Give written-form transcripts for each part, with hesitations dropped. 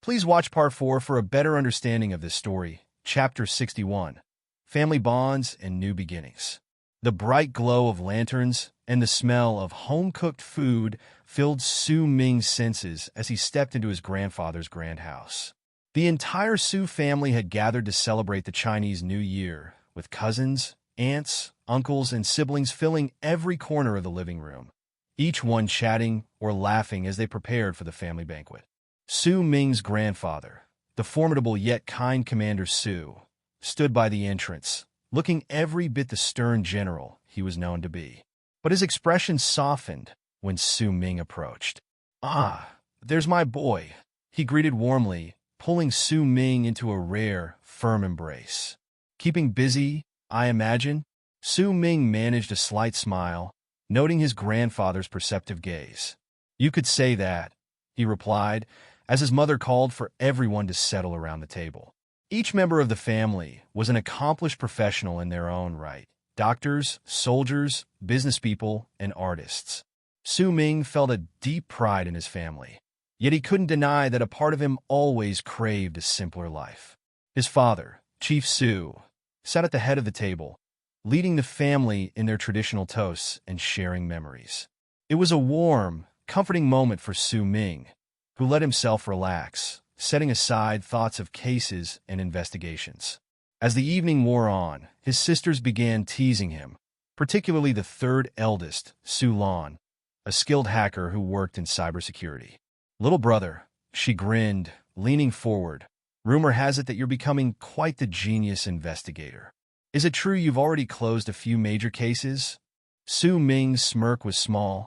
Please watch Part 4 for a better understanding of this story. Chapter 61. Family Bonds and New Beginnings. The bright glow of lanterns and the smell of home-cooked food filled Su Ming's senses as he stepped into his grandfather's grand house. The entire Su family had gathered to celebrate the Chinese New Year, with cousins, aunts, uncles, and siblings filling every corner of the living room, each one chatting or laughing as they prepared for the family banquet. Su Ming's grandfather, the formidable yet kind Commander Su, stood by the entrance, looking every bit the stern general he was known to be. But his expression softened when Su Ming approached. "Ah, there's my boy," he greeted warmly, pulling Su Ming into a rare, firm embrace. "Keeping busy, I imagine?" Su Ming managed a slight smile, noting his grandfather's perceptive gaze. "You could say that," he replied, as his mother called for everyone to settle around the table. Each member of the family was an accomplished professional in their own right: doctors, soldiers, businesspeople, and artists. Su Ming felt a deep pride in his family, yet he couldn't deny that a part of him always craved a simpler life. His father, Chief Su, sat at the head of the table, leading the family in their traditional toasts and sharing memories. It was a warm, comforting moment for Su Ming, who let himself relax, setting aside thoughts of cases and investigations. As the evening wore on, his sisters began teasing him, particularly the third eldest, Su Lan, a skilled hacker who worked in cybersecurity. "Little brother," she grinned, leaning forward, "rumor has it that you're becoming quite the genius investigator. Is it true you've already closed a few major cases?" Su Ming's smirk was small,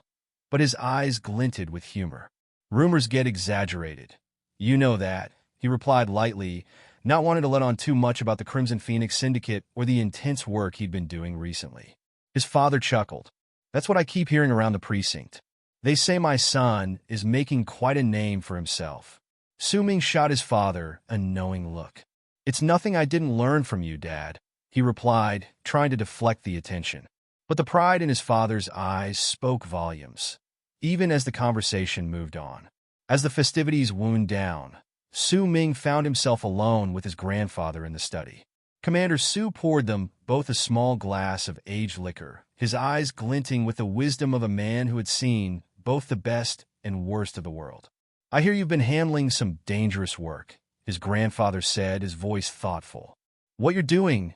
but his eyes glinted with humor. "Rumors get exaggerated. You know that," he replied lightly, not wanting to let on too much about the Crimson Phoenix Syndicate or the intense work he'd been doing recently. His father chuckled. "That's what I keep hearing around the precinct. They say my son is making quite a name for himself." Su Ming shot his father a knowing look. "It's nothing I didn't learn from you, Dad," he replied, trying to deflect the attention. But the pride in his father's eyes spoke volumes, even as the conversation moved on. As the festivities wound down, Su Ming found himself alone with his grandfather in the study. Commander Su poured them both a small glass of aged liquor, his eyes glinting with the wisdom of a man who had seen both the best and worst of the world. "I hear you've been handling some dangerous work," his grandfather said, his voice thoughtful. "What you're doing,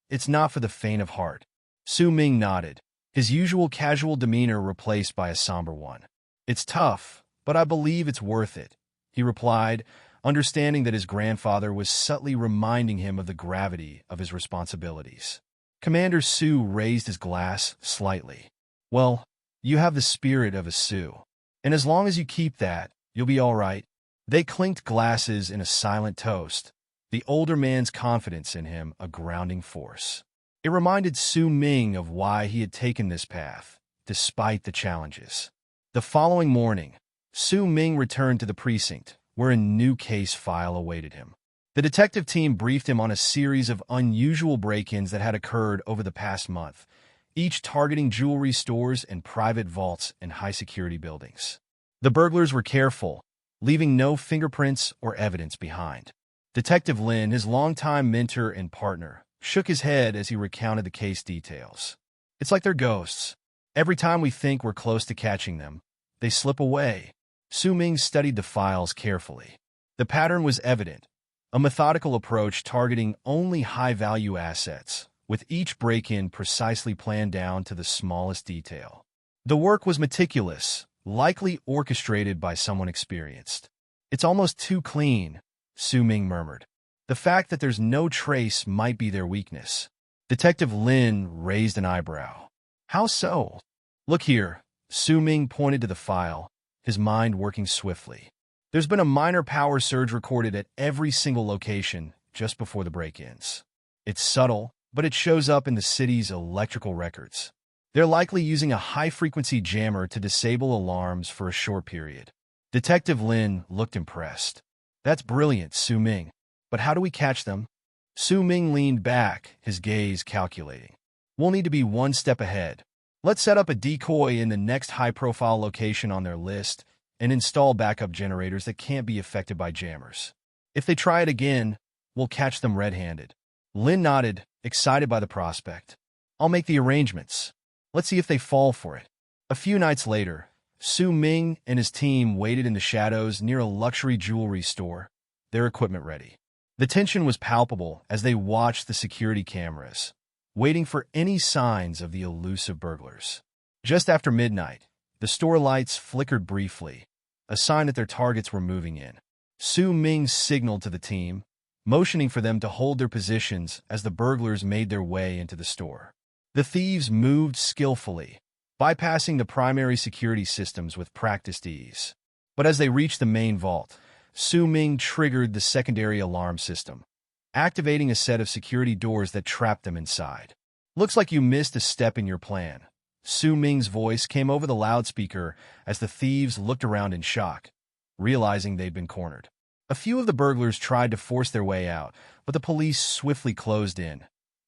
it's not for the faint of heart." Su Ming nodded, his usual casual demeanor replaced by a somber one. "It's tough, but I believe it's worth it," he replied, understanding that his grandfather was subtly reminding him of the gravity of his responsibilities. Commander Su raised his glass slightly. "Well, you have the spirit of a Su, and as long as you keep that, you'll be all right." They clinked glasses in a silent toast, the older man's confidence in him a grounding force. It reminded Su Ming of why he had taken this path, despite the challenges. The following morning, Su Ming returned to the precinct, where a new case file awaited him. The detective team briefed him on a series of unusual break-ins that had occurred over the past month, each targeting jewelry stores and private vaults in high-security buildings. The burglars were careful, leaving no fingerprints or evidence behind. Detective Lin, his longtime mentor and partner, shook his head as he recounted the case details. "It's like they're ghosts. Every time we think we're close to catching them, they slip away." Su Ming studied the files carefully. The pattern was evident, a methodical approach targeting only high-value assets, with each break-in precisely planned down to the smallest detail. The work was meticulous, likely orchestrated by someone experienced. "It's almost too clean," Su Ming murmured. "The fact that there's no trace might be their weakness." Detective Lin raised an eyebrow. "How so?" "Look here," Su Ming pointed to the file, his mind working swiftly. "There's been a minor power surge recorded at every single location just before the break-ins. It's subtle, but it shows up in the city's electrical records. They're likely using a high-frequency jammer to disable alarms for a short period." Detective Lin looked impressed. "That's brilliant, Su Ming. But how do we catch them?" Su Ming leaned back, his gaze calculating. "We'll need to be one step ahead. Let's set up a decoy in the next high-profile location on their list, and install backup generators that can't be affected by jammers. If they try it again, we'll catch them red-handed. Lin nodded, excited by the prospect. I'll make the arrangements. Let's see if they fall for it. A few nights later, Su Ming and his team waited in the shadows near a luxury jewelry store, their equipment ready. The tension was palpable as they watched the security cameras, waiting for any signs of the elusive burglars. Just after midnight, the store lights flickered briefly, a sign that their targets were moving in. Su Ming signaled to the team, motioning for them to hold their positions as the burglars made their way into the store. The thieves moved skillfully, bypassing the primary security systems with practiced ease. But as they reached the main vault, Su Ming triggered the secondary alarm system, activating a set of security doors that trapped them inside. Looks like you missed a step in your plan. Su Ming's voice came over the loudspeaker as the thieves looked around in shock, realizing they'd been cornered. A few of the burglars tried to force their way out, but the police swiftly closed in,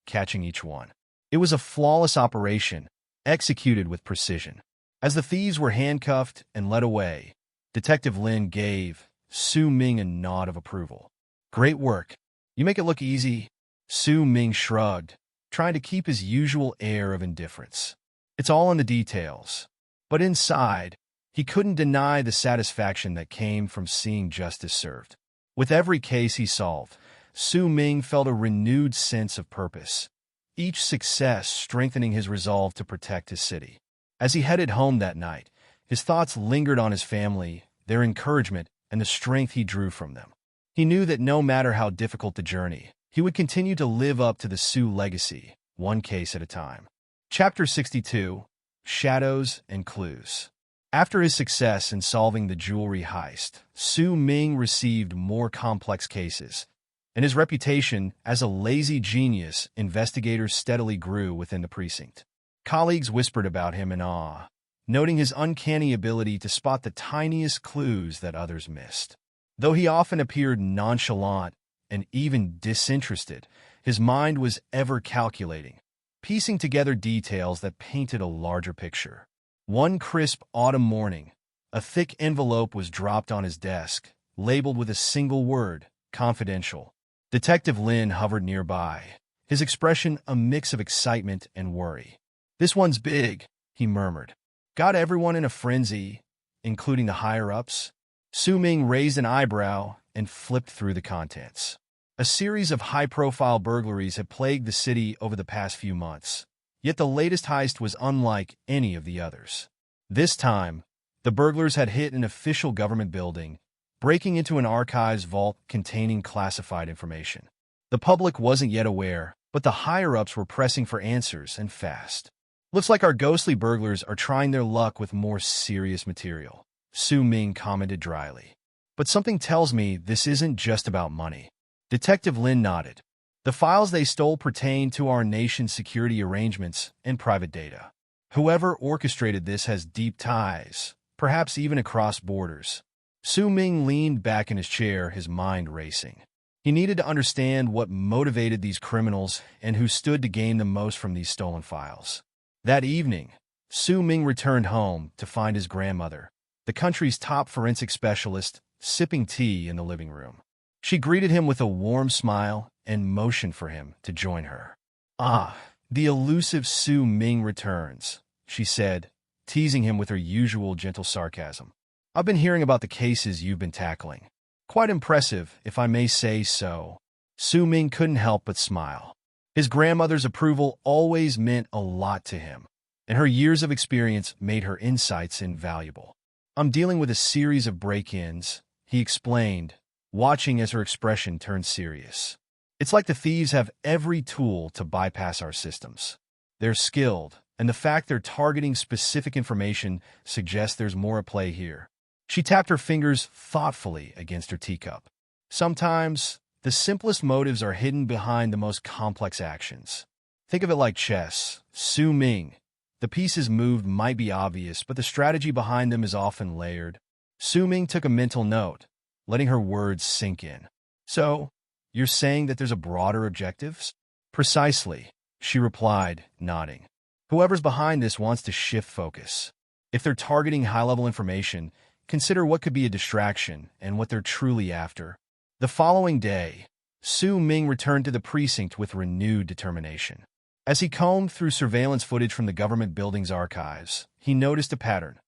catching each one. It was a flawless operation, executed with precision. As the thieves were handcuffed and led away, Detective Lin gave Su Ming a nod of approval. Great work. You make it look easy. Su Ming shrugged, trying to keep his usual air of indifference. It's all in the details. But inside, he couldn't deny the satisfaction that came from seeing justice served. With every case he solved, Su Ming felt a renewed sense of purpose, each success strengthening his resolve to protect his city. As he headed home that night, his thoughts lingered on his family, their encouragement, and the strength he drew from them. He knew that no matter how difficult the journey, he would continue to live up to the Su legacy, one case at a time. Chapter 62, Shadows and Clues. After his success in solving the jewelry heist, Su Ming received more complex cases, and his reputation as a lazy genius investigator steadily grew within the precinct. Colleagues whispered about him in awe, noting his uncanny ability to spot the tiniest clues that others missed. Though he often appeared nonchalant and even disinterested, his mind was ever calculating, piecing together details that painted a larger picture. One crisp autumn morning, a thick envelope was dropped on his desk, labeled with a single word, confidential. Detective Lin hovered nearby, his expression a mix of excitement and worry. This one's big, he murmured. Got everyone in a frenzy, including the higher-ups? Su Ming raised an eyebrow and flipped through the contents. A series of high-profile burglaries had plagued the city over the past few months, yet the latest heist was unlike any of the others. This time, the burglars had hit an official government building, breaking into an archives vault containing classified information. The public wasn't yet aware, but the higher-ups were pressing for answers and fast. Looks like our ghostly burglars are trying their luck with more serious material, Su Ming commented dryly. But something tells me this isn't just about money. Detective Lin nodded. The files they stole pertain to our nation's security arrangements and private data. Whoever orchestrated this has deep ties, perhaps even across borders. Su Ming leaned back in his chair, his mind racing. He needed to understand what motivated these criminals and who stood to gain the most from these stolen files. That evening, Su Ming returned home to find his grandmother, the country's top forensic specialist, sipping tea in the living room. She greeted him with a warm smile and motioned for him to join her. Ah, the elusive Su Ming returns, she said, teasing him with her usual gentle sarcasm. I've been hearing about the cases you've been tackling. Quite impressive, if I may say so. Su Ming couldn't help but smile. His grandmother's approval always meant a lot to him, and her years of experience made her insights invaluable. I'm dealing with a series of break-ins, he explained, watching as her expression turned serious. It's like the thieves have every tool to bypass our systems. They're skilled, and the fact they're targeting specific information suggests there's more at play here. She tapped her fingers thoughtfully against her teacup. Sometimes, the simplest motives are hidden behind the most complex actions. Think of it like chess. Su Ming. The pieces moved might be obvious, but the strategy behind them is often layered. Su Ming took a mental note, letting her words sink in. So, you're saying that there's a broader objective? Precisely, she replied, nodding. Whoever's behind this wants to shift focus. If they're targeting high-level information, consider what could be a distraction and what they're truly after. The following day, Su Ming returned to the precinct with renewed determination. As he combed through surveillance footage from the government building's archives, he noticed a pattern.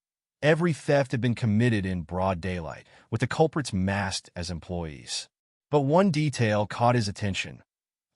Every theft had been committed in broad daylight, with the culprits masked as employees. But one detail caught his attention: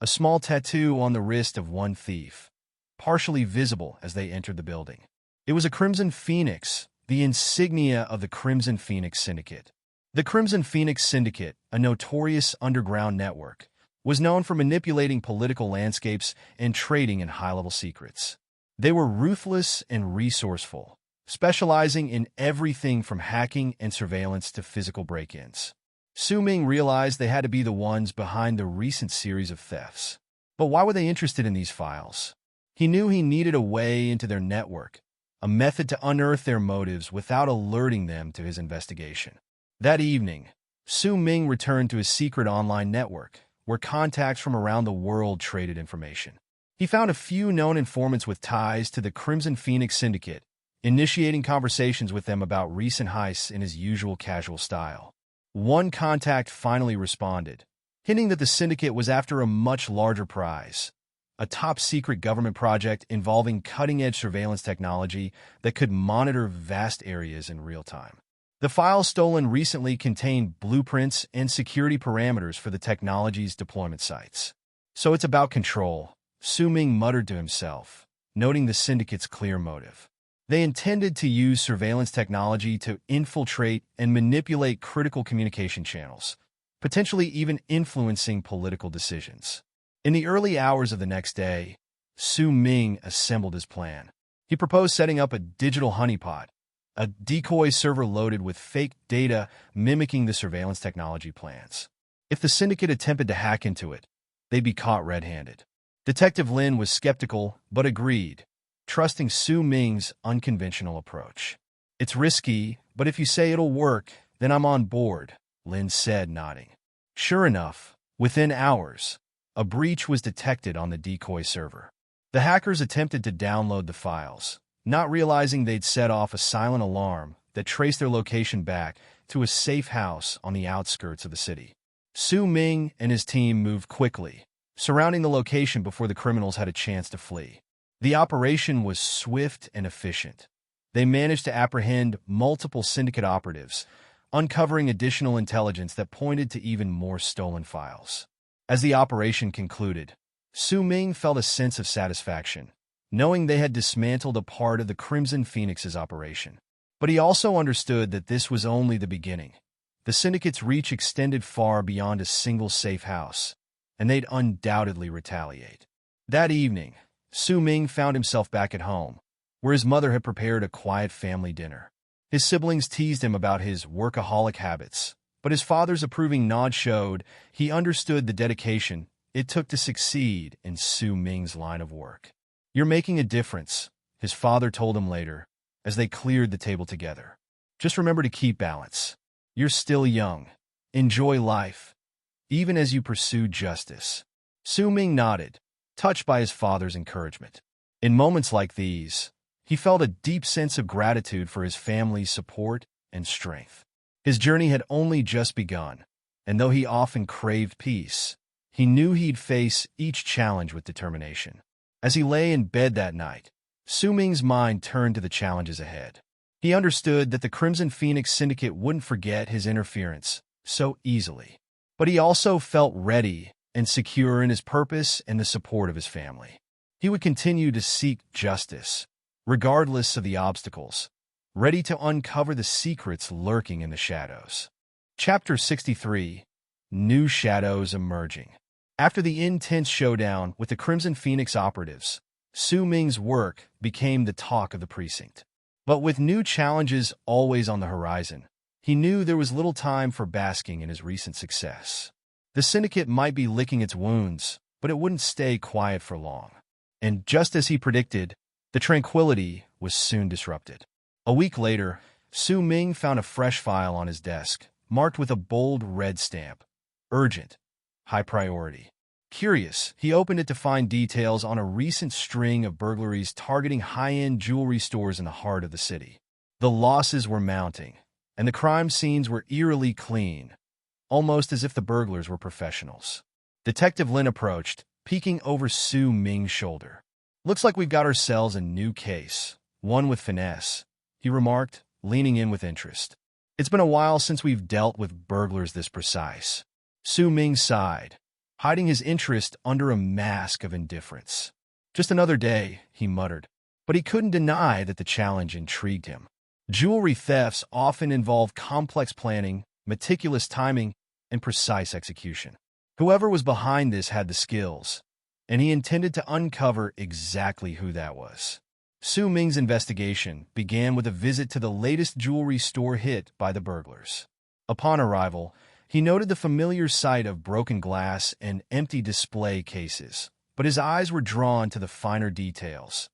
a small tattoo on the wrist of one thief, partially visible as they entered the building. It was a crimson phoenix, the insignia of the Crimson Phoenix Syndicate. The Crimson Phoenix Syndicate, a notorious underground network, was known for manipulating political landscapes and trading in high-level secrets. They were ruthless and resourceful, specializing in everything from hacking and surveillance to physical break-ins. Su Ming realized they had to be the ones behind the recent series of thefts. But why were they interested in these files? He knew he needed a way into their network, a method to unearth their motives without alerting them to his investigation. That evening, Su Ming returned to his secret online network, where contacts from around the world traded information. He found a few known informants with ties to the Crimson Phoenix Syndicate, initiating conversations with them about recent heists in his usual casual style. One contact finally responded, hinting that the syndicate was after a much larger prize: a top-secret government project involving cutting-edge surveillance technology that could monitor vast areas in real time. The files stolen recently contained blueprints and security parameters for the technology's deployment sites. So it's about control, Su Ming muttered to himself, noting the syndicate's clear motive. They intended to use surveillance technology to infiltrate and manipulate critical communication channels, potentially even influencing political decisions. In the early hours of the next day, Su Ming assembled his plan. He proposed setting up a digital honeypot, a decoy server loaded with fake data mimicking the surveillance technology plans. If the syndicate attempted to hack into it, they'd be caught red-handed. Detective Lin was skeptical, but agreed, trusting Su Ming's unconventional approach. "It's risky, but if you say it'll work, then I'm on board," Lin said, nodding. Sure enough, within hours, a breach was detected on the decoy server. The hackers attempted to download the files, not realizing they'd set off a silent alarm that traced their location back to a safe house on the outskirts of the city. Su Ming and his team moved quickly, surrounding the location before the criminals had a chance to flee. The operation was swift and efficient. They managed to apprehend multiple syndicate operatives, uncovering additional intelligence that pointed to even more stolen files. As the operation concluded, Su Ming felt a sense of satisfaction, knowing they had dismantled a part of the Crimson Phoenix's operation. But he also understood that this was only the beginning. The syndicate's reach extended far beyond a single safe house, and they'd undoubtedly retaliate. That evening, Su Ming found himself back at home, where his mother had prepared a quiet family dinner. His siblings teased him about his workaholic habits, but his father's approving nod showed he understood the dedication it took to succeed in Su Ming's line of work. "You're making a difference," his father told him later, as they cleared the table together. "Just remember to keep balance. You're still young. Enjoy life, even as you pursue justice." Su Ming nodded, touched by his father's encouragement. In moments like these, he felt a deep sense of gratitude for his family's support and strength. His journey had only just begun, and though he often craved peace, he knew he'd face each challenge with determination. As he lay in bed that night, Su Ming's mind turned to the challenges ahead. He understood that the Crimson Phoenix Syndicate wouldn't forget his interference so easily. But he also felt ready and secure in his purpose and the support of his family. He would continue to seek justice, regardless of the obstacles, ready to uncover the secrets lurking in the shadows. Chapter 63: New Shadows Emerging. After the intense showdown with the Crimson Phoenix operatives, Su Ming's work became the talk of the precinct. But with new challenges always on the horizon, he knew there was little time for basking in his recent success. The syndicate might be licking its wounds, but it wouldn't stay quiet for long. And just as he predicted, the tranquility was soon disrupted. A week later, Su Ming found a fresh file on his desk, marked with a bold red stamp: urgent, high priority. Curious, he opened it to find details on a recent string of burglaries targeting high-end jewelry stores in the heart of the city. The losses were mounting, and the crime scenes were eerily clean, almost as if the burglars were professionals. Detective Lin approached, peeking over Su Ming's shoulder. "Looks like we've got ourselves a new case, one with finesse," he remarked, leaning in with interest. "It's been a while since we've dealt with burglars this precise." Su Ming sighed, hiding his interest under a mask of indifference. "Just another day," he muttered, but he couldn't deny that the challenge intrigued him. Jewelry thefts often involve complex planning, meticulous timing, and precise execution. Whoever was behind this had the skills, and he intended to uncover exactly who that was. Su Ming's investigation began with a visit to the latest jewelry store hit by the burglars. Upon arrival, he noted the familiar sight of broken glass and empty display cases, but his eyes were drawn to the finer details.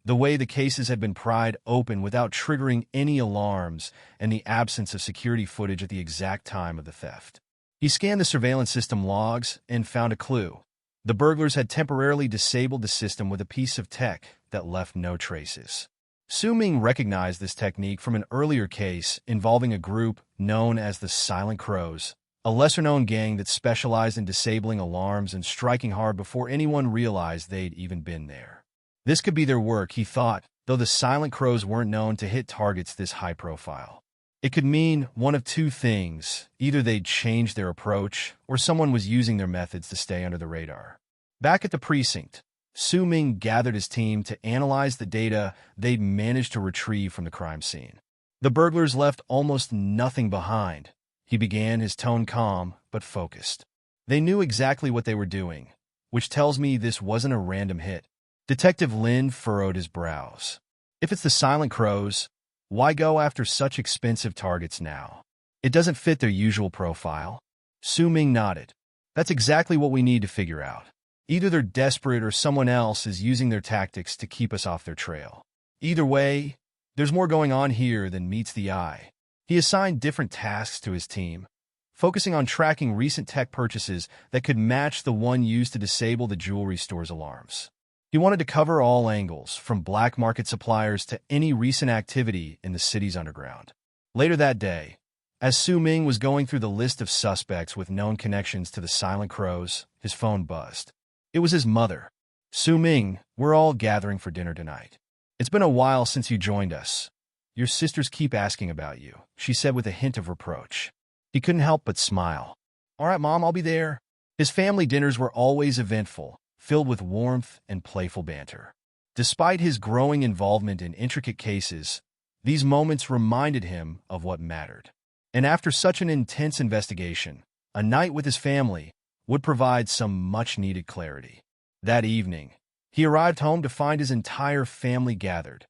The way the cases had been pried open without triggering any alarms, and the absence of security footage at the exact time of the theft. He scanned the surveillance system logs and found a clue. The burglars had temporarily disabled the system with a piece of tech that left no traces. Su Ming recognized this technique from an earlier case involving a group known as the Silent Crows, a lesser-known gang that specialized in disabling alarms and striking hard before anyone realized they'd even been there. This could be their work, he thought, though the Silent Crows weren't known to hit targets this high-profile. It could mean one of two things: either they'd changed their approach, or someone was using their methods to stay under the radar. Back at the precinct, Su Ming gathered his team to analyze the data they'd managed to retrieve from the crime scene. The burglars left almost nothing behind. He began, his tone calm but focused. "They knew exactly what they were doing, which tells me this wasn't a random hit." Detective Lin furrowed his brows. "If it's the Silent Crows, why go after such expensive targets now? It doesn't fit their usual profile." Su Ming nodded. "That's exactly what we need to figure out. Either they're desperate or someone else is using their tactics to keep us off their trail. Either way, there's more going on here than meets the eye." He assigned different tasks to his team, focusing on tracking recent tech purchases that could match the one used to disable the jewelry store's alarms. He wanted to cover all angles, from black market suppliers to any recent activity in the city's underground. Later that day, as Su Ming was going through the list of suspects with known connections to the Silent Crows, his phone buzzed. It was his mother. "Su Ming, we're all gathering for dinner tonight. It's been a while since you joined us. Your sisters keep asking about you," she said with a hint of reproach. He couldn't help but smile. "All right, Mom, I'll be there." His family dinners were always eventful, filled with warmth and playful banter. Despite his growing involvement in intricate cases, these moments reminded him of what mattered. And after such an intense investigation, a night with his family would provide some much-needed clarity. That evening, he arrived home to find his entire family gathered,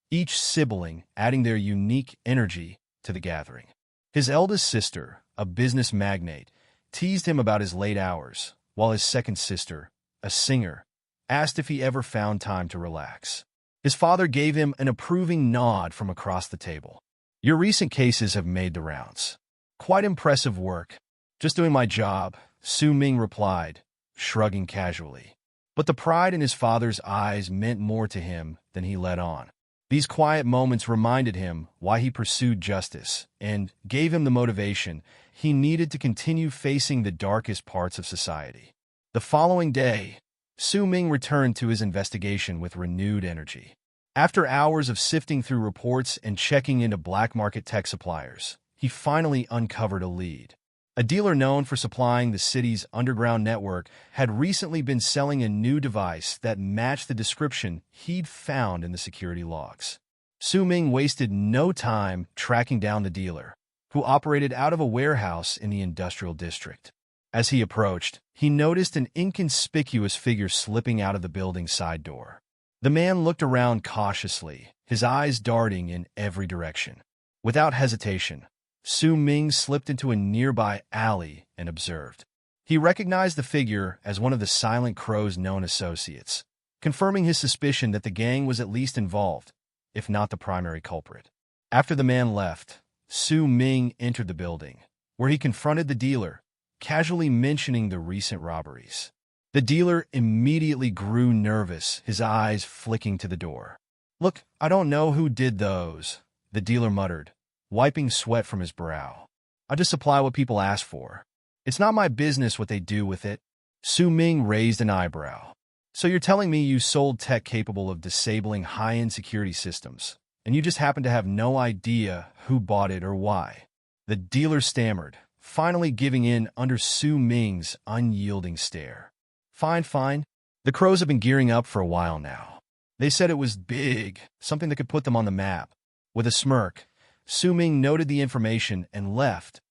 each sibling adding their unique energy to the gathering. His eldest sister, a business magnate, teased him about his late hours, while his second sister, a singer, asked if he ever found time to relax. His father gave him an approving nod from across the table. "Your recent cases have made the rounds. Quite impressive work." "Just doing my job," Su Ming replied, shrugging casually. But the pride in his father's eyes meant more to him than he let on. These quiet moments reminded him why he pursued justice and gave him the motivation he needed to continue facing the darkest parts of society. The following day, Su Ming returned to his investigation with renewed energy. After hours of sifting through reports and checking into black market tech suppliers, he finally uncovered a lead. A dealer known for supplying the city's underground network had recently been selling a new device that matched the description he'd found in the security logs. Su Ming wasted no time tracking down the dealer, who operated out of a warehouse in the industrial district. As he approached, he noticed an inconspicuous figure slipping out of the building's side door. The man looked around cautiously, his eyes darting in every direction. Without hesitation, Su Ming slipped into a nearby alley and observed. He recognized the figure as one of the Silent Crow's known associates, confirming his suspicion that the gang was at least involved, if not the primary culprit. After the man left, Su Ming entered the building, where he confronted the dealer, casually mentioning the recent robberies. The dealer immediately grew nervous, his eyes flicking to the door. "Look, I don't know who did those," the dealer muttered, wiping sweat from his brow. "I just supply what people ask for. It's not my business what they do with it." Su Ming raised an eyebrow. "So you're telling me you sold tech capable of disabling high-end security systems, and you just happen to have no idea who bought it or why?" The dealer stammered, finally giving in under Su Ming's unyielding stare. "Fine, fine. The Crows have been gearing up for a while now. They said it was big, something that could put them on the map." With a smirk, Su Ming noted the information and left,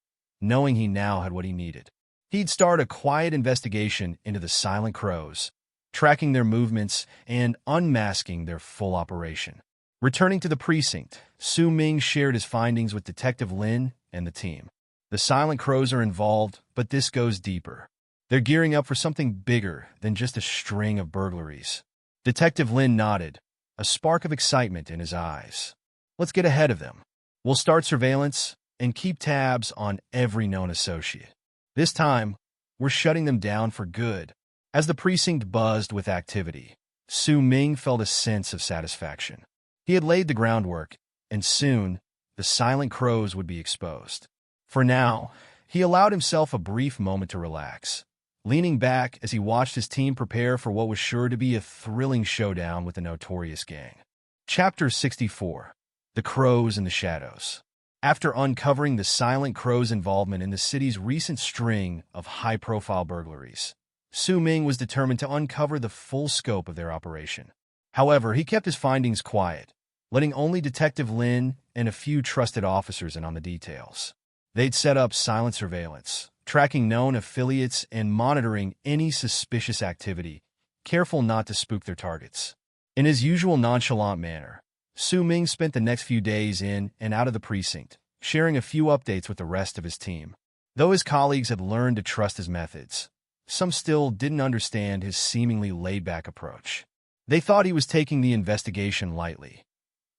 knowing he now had what he needed. He'd start a quiet investigation into the Silent Crows, tracking their movements and unmasking their full operation. Returning to the precinct, Su Ming shared his findings with Detective Lin and the team. The Silent Crows are involved, but this goes deeper. They're gearing up for something bigger than just a string of burglaries. Detective Lin nodded, a spark of excitement in his eyes. "Let's get ahead of them. We'll start surveillance and keep tabs on every known associate. This time, we're shutting them down for good." As the precinct buzzed with activity, Su Ming felt a sense of satisfaction. He had laid the groundwork, and soon, the Silent Crows would be exposed. For now, he allowed himself a brief moment to relax, leaning back as he watched his team prepare for what was sure to be a thrilling showdown with the notorious gang. Chapter 64. The Crows in the Shadows. After uncovering the Silent Crows' involvement in the city's recent string of high-profile burglaries, Su Ming was determined to uncover the full scope of their operation. However, he kept his findings quiet, letting only Detective Lin and a few trusted officers in on the details. They'd set up silent surveillance, tracking known affiliates and monitoring any suspicious activity, careful not to spook their targets. In his usual nonchalant manner, Su Ming spent the next few days in and out of the precinct, sharing a few updates with the rest of his team. Though his colleagues had learned to trust his methods, some still didn't understand his seemingly laid-back approach. They thought he was taking the investigation lightly.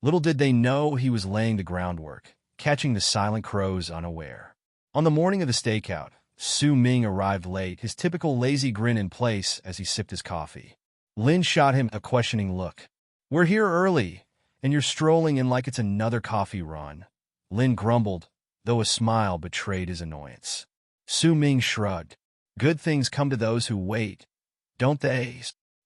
Little did they know he was laying the groundwork, catching the Silent Crows unaware. On the morning of the stakeout, Su Ming arrived late, his typical lazy grin in place as he sipped his coffee. Lin shot him a questioning look. "We're here early, and you're strolling in like it's another coffee run." Lin grumbled, though a smile betrayed his annoyance. Su Ming shrugged. "Good things come to those who wait, don't they?"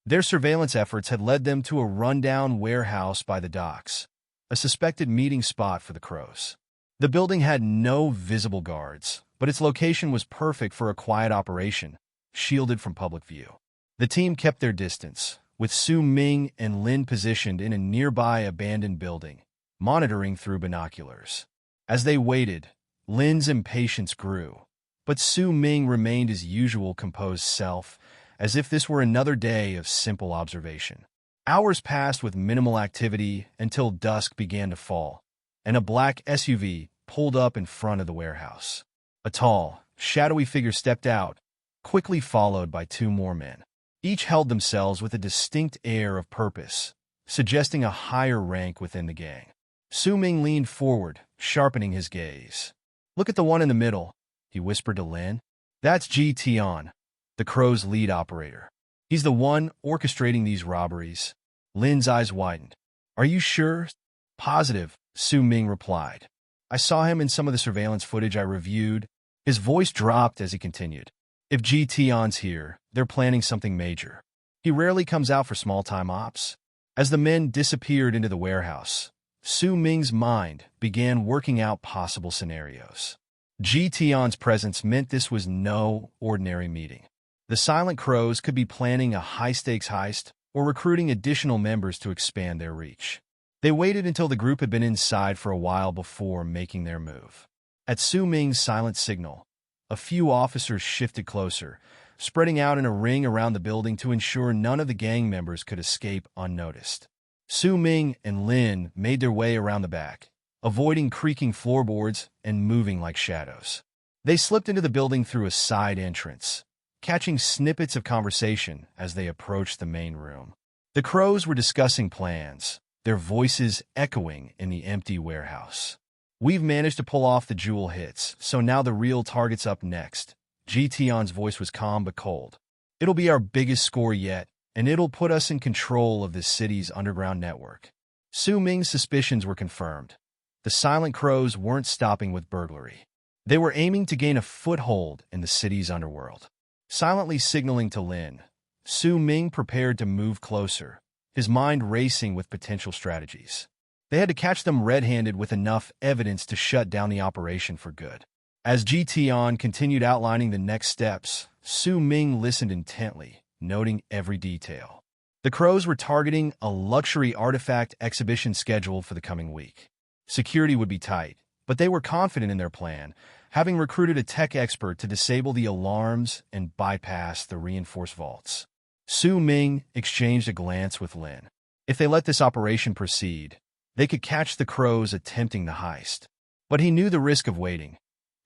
Their surveillance efforts had led them to a rundown warehouse by the docks, a suspected meeting spot for the Crows. The building had no visible guards, but its location was perfect for a quiet operation, shielded from public view. The team kept their distance, with Su Ming and Lin positioned in a nearby abandoned building, monitoring through binoculars. As they waited, Lin's impatience grew, but Su Ming remained his usual composed self, as if this were another day of simple observation. Hours passed with minimal activity until dusk began to fall, and a black SUV pulled up in front of the warehouse. A tall, shadowy figure stepped out, quickly followed by two more men. Each held themselves with a distinct air of purpose, suggesting a higher rank within the gang. Su Ming leaned forward, sharpening his gaze. "Look at the one in the middle," he whispered to Lin. "That's Ji Tian, the Crow's lead operator. He's the one orchestrating these robberies." Lin's eyes widened. "Are you sure?" "Positive," Su Ming replied. "I saw him in some of the surveillance footage I reviewed." His voice dropped as he continued. "If Ji Tian's here, they're planning something major. He rarely comes out for small-time ops." As the men disappeared into the warehouse, Su Ming's mind began working out possible scenarios. Ji Tian's presence meant this was no ordinary meeting. The Silent Crows could be planning a high-stakes heist or recruiting additional members to expand their reach. They waited until the group had been inside for a while before making their move. At Su Ming's silent signal, a few officers shifted closer, spreading out in a ring around the building to ensure none of the gang members could escape unnoticed. Su Ming and Lin made their way around the back, avoiding creaking floorboards and moving like shadows. They slipped into the building through a side entrance, catching snippets of conversation as they approached the main room. The Crows were discussing plans, their voices echoing in the empty warehouse. "We've managed to pull off the jewel hits, so now the real target's up next." Ji Tian's voice was calm but cold. "It'll be our biggest score yet, and it'll put us in control of the city's underground network." Su Ming's suspicions were confirmed. the Silent Crows weren't stopping with burglary. They were aiming to gain a foothold in the city's underworld. Silently signaling to Lin, Su Ming prepared to move closer, his mind racing with potential strategies. They had to catch them red-handed with enough evidence to shut down the operation for good. As Ji Tian continued outlining the next steps, Su Ming listened intently, noting every detail. The Crows were targeting a luxury artifact exhibition scheduled for the coming week. Security would be tight, but they were confident in their plan, having recruited a tech expert to disable the alarms and bypass the reinforced vaults. Su Ming exchanged a glance with Lin. If they let this operation proceed, they could catch the Crows attempting the heist. But he knew the risk of waiting.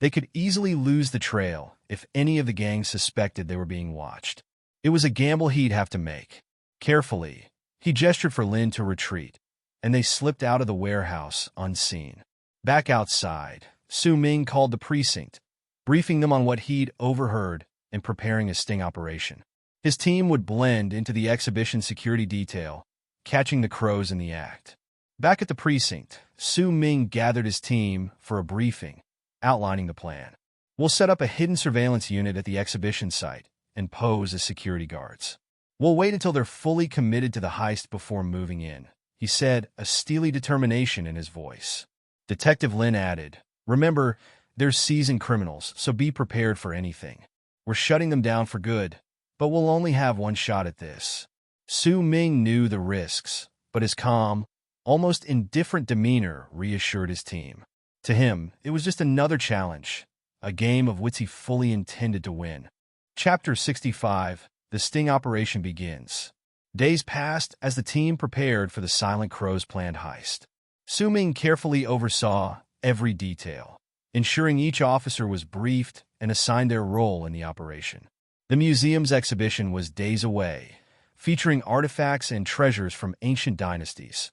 They could easily lose the trail if any of the gang suspected they were being watched. It was a gamble he'd have to make. Carefully, he gestured for Lin to retreat, and they slipped out of the warehouse unseen. Back outside, Su Ming called the precinct, briefing them on what he'd overheard and preparing a sting operation. His team would blend into the exhibition security detail, catching the Crows in the act. Back at the precinct, Su Ming gathered his team for a briefing, outlining the plan. We'll set up a hidden surveillance unit at the exhibition site and pose as security guards. We'll wait until they're fully committed to the heist before moving in, he said, a steely determination in his voice. Detective Lin added, remember, they're seasoned criminals, so be prepared for anything. We're shutting them down for good, but we'll only have one shot at this. Su Ming knew the risks, but his calm, almost indifferent demeanor reassured his team. To him, it was just another challenge, a game of which he fully intended to win. Chapter 65, The Sting Operation begins. Days passed as the team prepared for the Silent Crow's planned heist. Su Ming carefully oversaw every detail, ensuring each officer was briefed and assigned their role in the operation. The museum's exhibition was days away, featuring artifacts and treasures from ancient dynasties.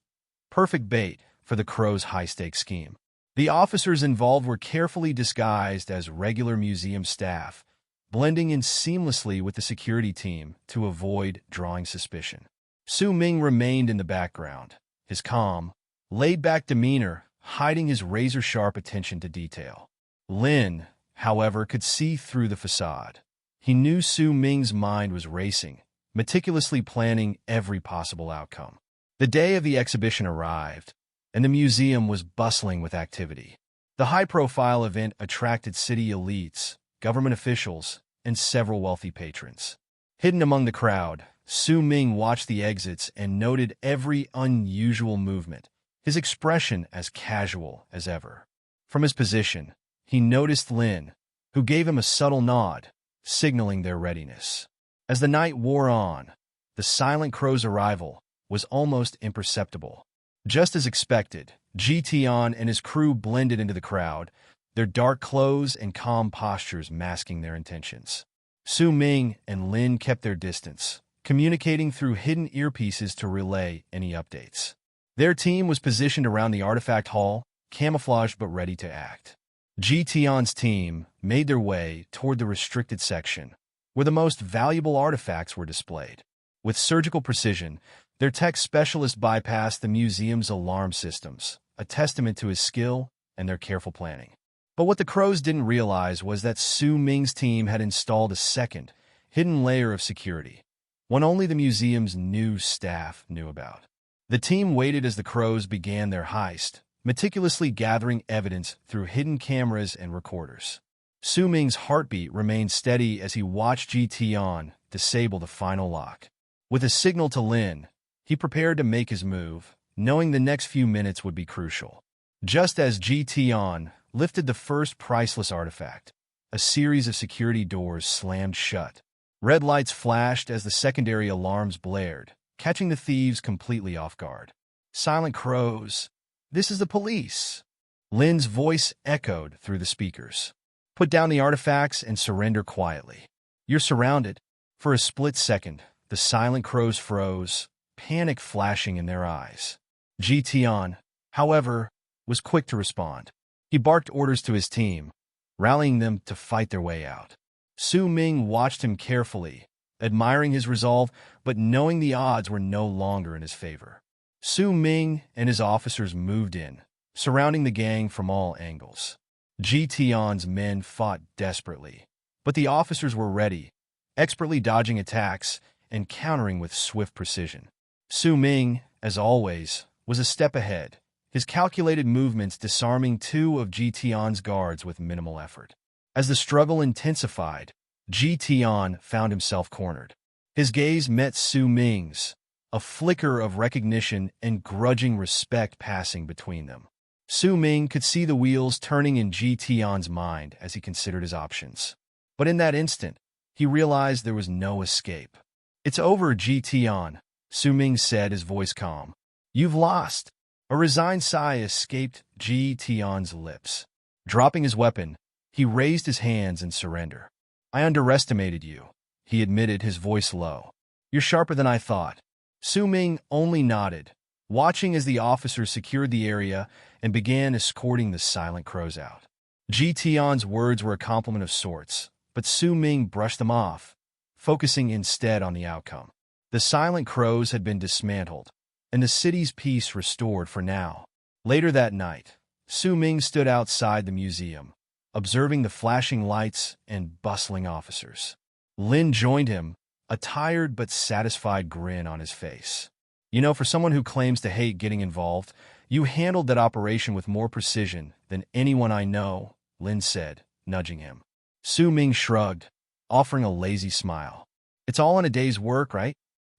Perfect bait for the Crow's high-stakes scheme. The officers involved were carefully disguised as regular museum staff, blending in seamlessly with the security team to avoid drawing suspicion. Su Ming remained in the background, his calm, laid-back demeanor hiding his razor-sharp attention to detail. Lin, however, could see through the facade. He knew Su Ming's mind was racing, meticulously planning every possible outcome. The day of the exhibition arrived, and the museum was bustling with activity. The high-profile event attracted city elites, government officials, and several wealthy patrons. Hidden among the crowd, Su Ming watched the exits and noted every unusual movement, his expression as casual as ever. From his position, he noticed Lin, who gave him a subtle nod, signaling their readiness. As the night wore on, the Silent Crow's arrival was almost imperceptible. Just as expected, Ji Tian and his crew blended into the crowd, their dark clothes and calm postures masking their intentions. Su Ming and Lin kept their distance, communicating through hidden earpieces to relay any updates. Their team was positioned around the artifact hall, camouflaged but ready to act. Ji Tian's team made their way toward the restricted section, where the most valuable artifacts were displayed. With surgical precision, their tech specialist bypassed the museum's alarm systems, a testament to his skill and their careful planning. But what the Crows didn't realize was that Su Ming's team had installed a second, hidden layer of security, one only the museum's new staff knew about. The team waited as the Crows began their heist, meticulously gathering evidence through hidden cameras and recorders. Su Ming's heartbeat remained steady as he watched Ji Tian disable the final lock. With a signal to Lin, he prepared to make his move, knowing the next few minutes would be crucial. Just as Ji Tian lifted the first priceless artifact, a series of security doors slammed shut. Red lights flashed as the secondary alarms blared, catching the thieves completely off guard. Silent Crows, this is the police. Lin's voice echoed through the speakers. Put down the artifacts and surrender quietly. You're surrounded. For a split second, the Silent Crows froze, panic flashing in their eyes. Ji Tian, however, was quick to respond. He barked orders to his team, rallying them to fight their way out. Su Ming watched him carefully, admiring his resolve, but knowing the odds were no longer in his favor. Su Ming and his officers moved in, surrounding the gang from all angles. Tion's men fought desperately, but the officers were ready, expertly dodging attacks and countering with swift precision. Su Ming, as always, was a step ahead, his calculated movements disarming two of Tion's guards with minimal effort. As the struggle intensified, Tion found himself cornered. His gaze met Su Ming's, a flicker of recognition and grudging respect passing between them. Su Ming could see the wheels turning in Tion's mind as he considered his options. But in that instant, he realized there was no escape. "It's over, Tion," Su Ming said, his voice calm. "You've lost." A resigned sigh escaped Tion's lips. Dropping his weapon, he raised his hands in surrender. "I underestimated you," he admitted, his voice low. "You're sharper than I thought." Su Ming only nodded, watching as the officers secured the area and began escorting the silent crows out. Tion's words were a compliment of sorts, but Su Ming brushed them off, focusing instead on the outcome. The silent crows had been dismantled, and the city's peace restored for now. Later that night, Su Ming stood outside the museum, observing the flashing lights and bustling officers. Lin joined him, a tired but satisfied grin on his face. "You know, for someone who claims to hate getting involved, you handled that operation with more precision than anyone I know," Lin said, nudging him. Su Ming shrugged, offering a lazy smile. "It's all in a day's work, right?"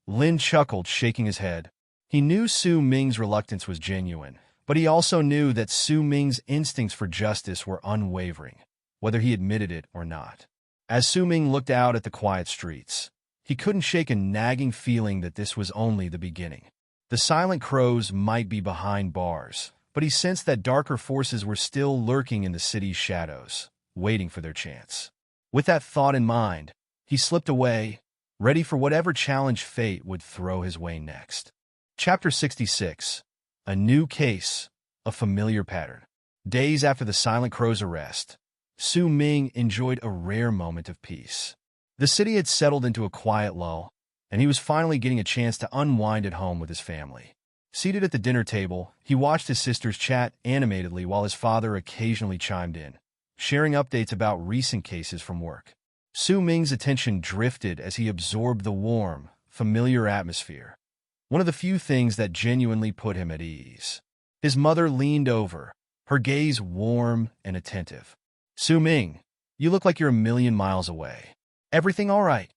Lin chuckled, shaking his head. He knew Su Ming's reluctance was genuine, but he also knew that Su Ming's instincts for justice were unwavering, whether he admitted it or not. As Su Ming looked out at the quiet streets, he couldn't shake a nagging feeling that this was only the beginning. The silent crows might be behind bars, but he sensed that darker forces were still lurking in the city's shadows, waiting for their chance. With that thought in mind, he slipped away, ready for whatever challenge fate would throw his way next. Chapter 66. A new case, a familiar pattern. Days after the Silent Crow's arrest, Su Ming enjoyed a rare moment of peace. The city had settled into a quiet lull, and he was finally getting a chance to unwind at home with his family. Seated at the dinner table, he watched his sisters chat animatedly while his father occasionally chimed in, sharing updates about recent cases from work. Su Ming's attention drifted as he absorbed the warm, familiar atmosphere, one of the few things that genuinely put him at ease. His mother leaned over, her gaze warm and attentive. "Su Ming, you look like you're a million miles away. Everything all right?"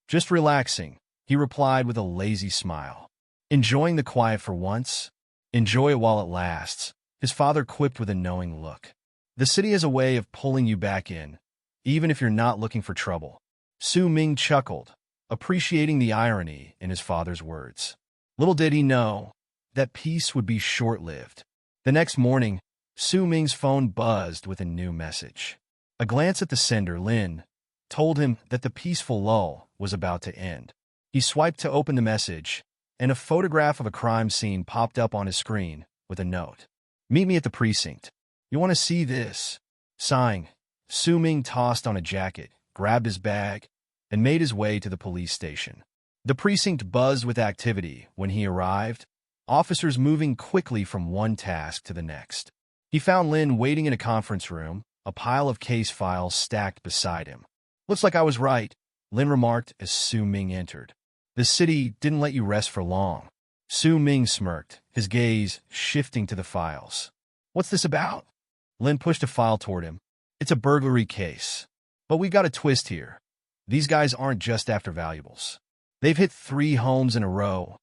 "Just relaxing," he replied with a lazy smile. "Enjoying the quiet for once?" "Enjoy it while it lasts," his father quipped with a knowing look. "The city has a way of pulling you back in, even if you're not looking for trouble." Su Ming chuckled, appreciating the irony in his father's words. Little did he know that peace would be short-lived. The next morning, Su Ming's phone buzzed with a new message. A glance at the sender, Lin, told him that the peaceful lull was about to end. He swiped to open the message, and a photograph of a crime scene popped up on his screen with a note. "Meet me at the precinct. You want to see this?" Sighing, Su Ming tossed on a jacket, grabbed his bag, and made his way to the police station. The precinct buzzed with activity when he arrived, officers moving quickly from one task to the next. He found Lin waiting in a conference room, a pile of case files stacked beside him. "Looks like I was right," Lin remarked as Su Ming entered. "The city didn't let you rest for long." Su Ming smirked, his gaze shifting to the files. "What's this about?" Lin pushed a file toward him. "It's a burglary case. But we've got a twist here. These guys aren't just after valuables. They've hit 3 homes in a row,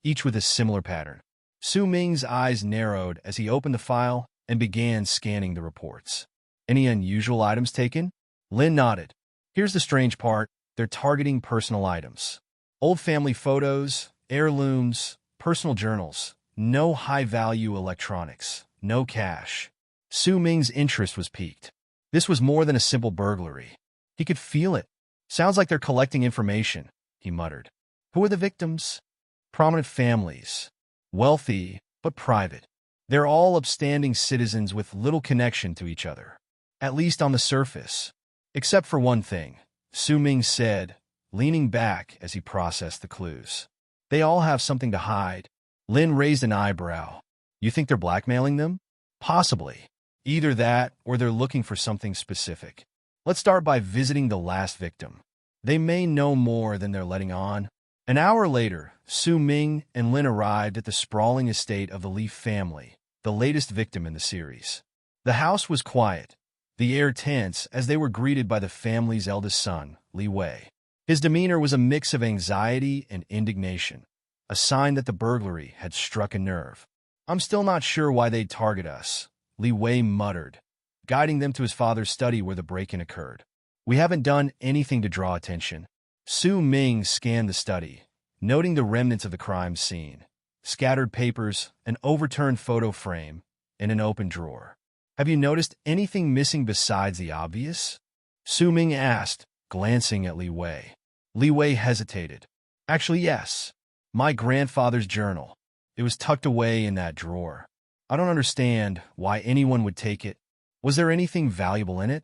each with a similar pattern." Su Ming's eyes narrowed as he opened the file and began scanning the reports. "Any unusual items taken?" Lin nodded. "Here's the strange part. They're targeting personal items. Old family photos, heirlooms, personal journals. No high-value electronics. No cash." Su Ming's interest was piqued. This was more than a simple burglary. He could feel it. "Sounds like they're collecting information," he muttered. "Who are the victims?" "Prominent families. Wealthy, but private. They're all upstanding citizens with little connection to each other. At least on the surface. Except for one thing," Su Ming said, leaning back as he processed the clues. "They all have something to hide." Lin raised an eyebrow. "You think they're blackmailing them?" Possibly. Either that, or they're looking for something specific. Let's start by visiting the last victim. They may know more than they're letting on. An hour later, Su Ming and Lin arrived at the sprawling estate of the Li family, the latest victim in the series. The house was quiet, the air tense as they were greeted by the family's eldest son, Li Wei. His demeanor was a mix of anxiety and indignation, a sign that the burglary had struck a nerve. "I'm still not sure why they'd target us," Li Wei muttered, guiding them to his father's study where the break-in occurred. "We haven't done anything to draw attention." Su Ming scanned the study, noting the remnants of the crime scene, scattered papers, an overturned photo frame, and an open drawer. "Have you noticed anything missing besides the obvious?" Su Ming asked, glancing at Li Wei. Li Wei hesitated. "Actually, yes. My grandfather's journal. It was tucked away in that drawer. I don't understand why anyone would take it. Was there anything valuable in it?"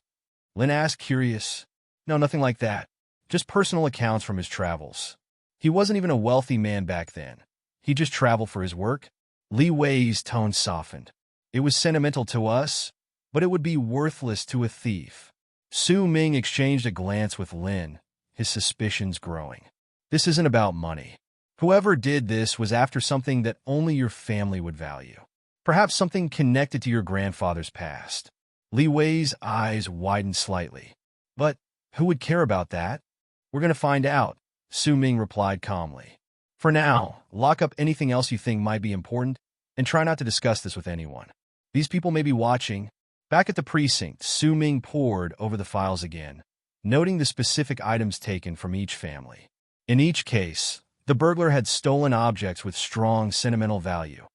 Lin asked, curious. "No, nothing like that. Just personal accounts from his travels. He wasn't even a wealthy man back then. He just traveled for his work." Li Wei's tone softened. "It was sentimental to us, but it would be worthless to a thief." Su Ming exchanged a glance with Lin, his suspicions growing. "This isn't about money. Whoever did this was after something that only your family would value. Perhaps something connected to your grandfather's past." Li Wei's eyes widened slightly. "But who would care about that?" "We're going to find out," Su Ming replied calmly. "For now, lock up anything else you think might be important, and try not to discuss this with anyone. These people may be watching." Back at the precinct, Su Ming pored over the files again, noting the specific items taken from each family. In each case, the burglar had stolen objects with strong sentimental value,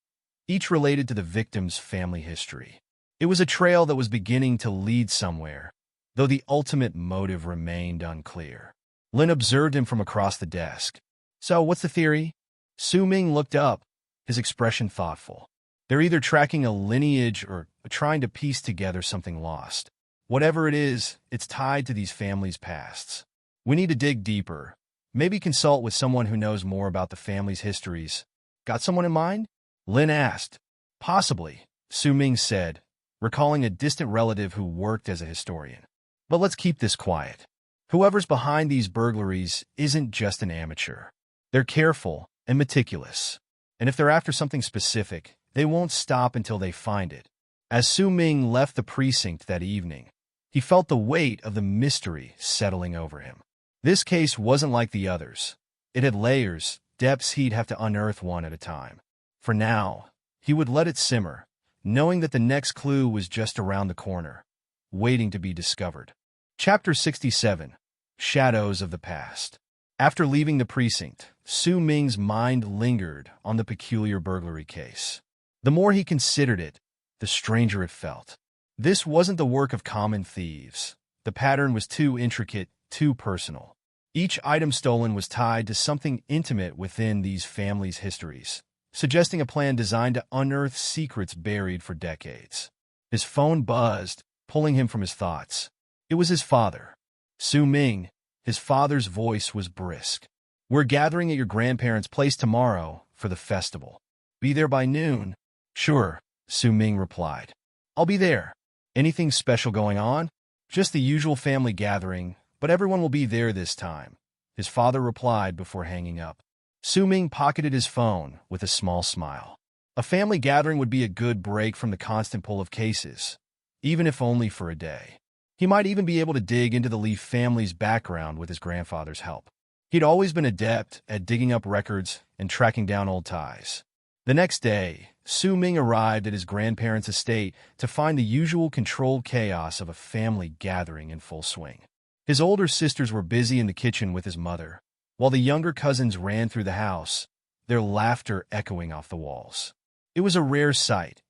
each related to the victim's family history. It was a trail that was beginning to lead somewhere, though the ultimate motive remained unclear. Lin observed him from across the desk. "So, what's the theory?" Su Ming looked up, his expression thoughtful. "They're either tracking a lineage or trying to piece together something lost. Whatever it is, it's tied to these families' pasts. We need to dig deeper. Maybe consult with someone who knows more about the family's histories." "Got someone in mind?" Lin asked. "Possibly," Su Ming said, recalling a distant relative who worked as a historian. "But let's keep this quiet. Whoever's behind these burglaries isn't just an amateur. They're careful and meticulous. And if they're after something specific, they won't stop until they find it." As Su Ming left the precinct that evening, he felt the weight of the mystery settling over him. This case wasn't like the others. It had layers, depths he'd have to unearth one at a time. For now, he would let it simmer, knowing that the next clue was just around the corner, waiting to be discovered. Chapter 67. Shadows of the Past. After leaving the precinct, Su Ming's mind lingered on the peculiar burglary case. The more he considered it, the stranger it felt. This wasn't the work of common thieves. The pattern was too intricate, too personal. Each item stolen was tied to something intimate within these families' histories, suggesting a plan designed to unearth secrets buried for decades. His phone buzzed, pulling him from his thoughts. It was his father. "Su Ming," his father's voice was brisk. "We're gathering at your grandparents' place tomorrow for the festival. Be there by noon." "Sure," Su Ming replied. "I'll be there." "Anything special going on?" "Just the usual family gathering, but everyone will be there this time," his father replied before hanging up. Su Ming pocketed his phone with a small smile. A family gathering would be a good break from the constant pull of cases, even if only for a day. He might even be able to dig into the Li family's background with his grandfather's help. He'd always been adept at digging up records and tracking down old ties. The next day, Su Ming arrived at his grandparents' estate to find the usual controlled chaos of a family gathering in full swing. His older sisters were busy in the kitchen with his mother, while the younger cousins ran through the house, their laughter echoing off the walls. It was a rare sight,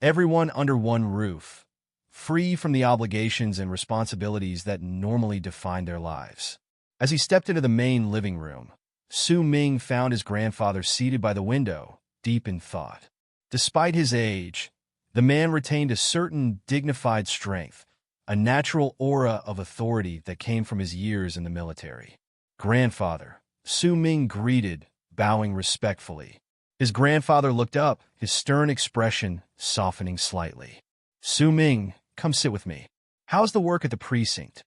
everyone under one roof, free from the obligations and responsibilities that normally defined their lives. As he stepped into the main living room, Su Ming found his grandfather seated by the window, deep in thought. Despite his age, the man retained a certain dignified strength, a natural aura of authority that came from his years in the military. "Grandfather," Su Ming greeted, bowing respectfully. His grandfather looked up, his stern expression softening slightly. "Su Ming, come sit with me. How's the work at the precinct?"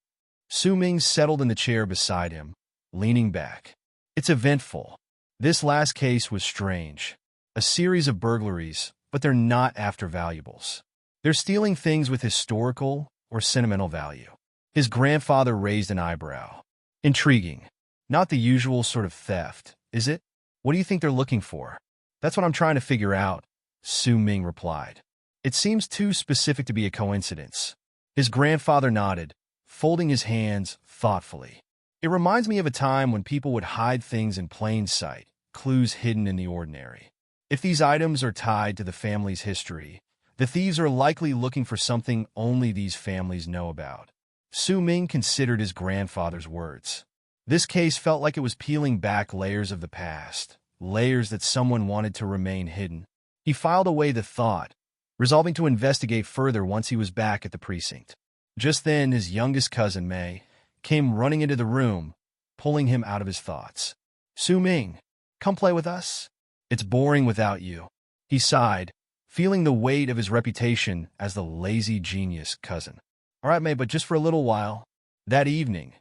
Su Ming settled in the chair beside him, leaning back. "It's eventful. This last case was strange. A series of burglaries, but they're not after valuables. They're stealing things with historical or sentimental value." His grandfather raised an eyebrow. "Intriguing. Not the usual sort of theft, is it? What do you think they're looking for?" "That's what I'm trying to figure out," Su Ming replied. "It seems too specific to be a coincidence." His grandfather nodded, folding his hands thoughtfully. "It reminds me of a time when people would hide things in plain sight, clues hidden in the ordinary. If these items are tied to the family's history, the thieves are likely looking for something only these families know about." Su Ming considered his grandfather's words. This case felt like it was peeling back layers of the past, layers that someone wanted to remain hidden. He filed away the thought, resolving to investigate further once he was back at the precinct. Just then, his youngest cousin, May, came running into the room, pulling him out of his thoughts. "Su Ming, come play with us? It's boring without you." He sighed, feeling the weight of his reputation as the lazy genius cousin. "All right, May, but just for a little while." That evening,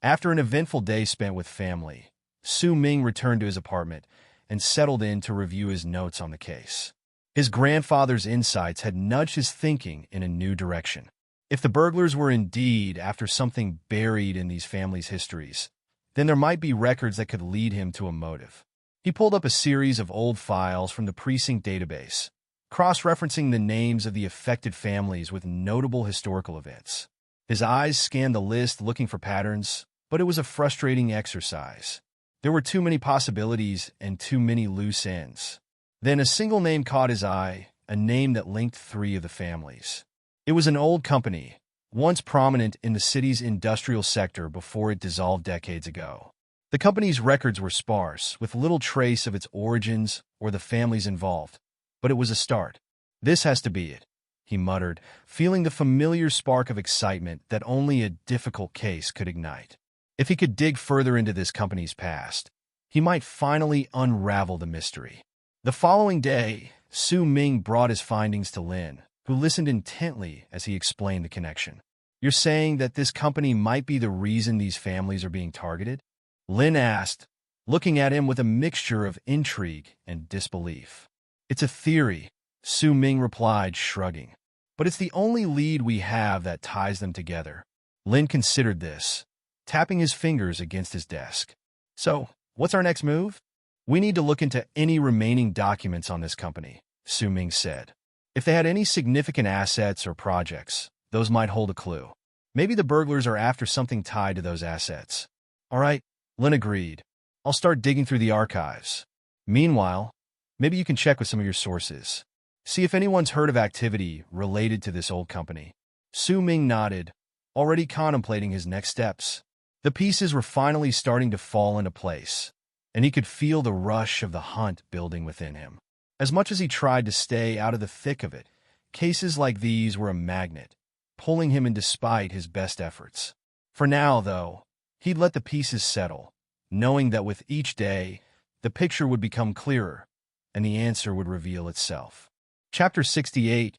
after an eventful day spent with family, Su Ming returned to his apartment and settled in to review his notes on the case. His grandfather's insights had nudged his thinking in a new direction. If the burglars were indeed after something buried in these families' histories, then there might be records that could lead him to a motive. He pulled up a series of old files from the precinct database, cross-referencing the names of the affected families with notable historical events. His eyes scanned the list looking for patterns, but it was a frustrating exercise. There were too many possibilities and too many loose ends. Then a single name caught his eye, a name that linked three of the families. It was an old company, once prominent in the city's industrial sector before it dissolved decades ago. The company's records were sparse, with little trace of its origins or the families involved, but it was a start. "This has to be it," he muttered, feeling the familiar spark of excitement that only a difficult case could ignite. If he could dig further into this company's past, he might finally unravel the mystery. The following day, Su Ming brought his findings to Lin, who listened intently as he explained the connection. "You're saying that this company might be the reason these families are being targeted?" Lin asked, looking at him with a mixture of intrigue and disbelief. "It's a theory," Su Ming replied, shrugging. "But it's the only lead we have that ties them together." Lin considered this, tapping his fingers against his desk. "So, what's our next move?" "We need to look into any remaining documents on this company," Su Ming said. "If they had any significant assets or projects, those might hold a clue. Maybe the burglars are after something tied to those assets." "All right," Lin agreed. "I'll start digging through the archives. Meanwhile, maybe you can check with some of your sources. See if anyone's heard of activity related to this old company." Su Ming nodded, already contemplating his next steps. The pieces were finally starting to fall into place, and he could feel the rush of the hunt building within him. As much as he tried to stay out of the thick of it, cases like these were a magnet, pulling him in despite his best efforts. For now, though, he'd let the pieces settle, knowing that with each day, the picture would become clearer, and the answer would reveal itself. Chapter 68,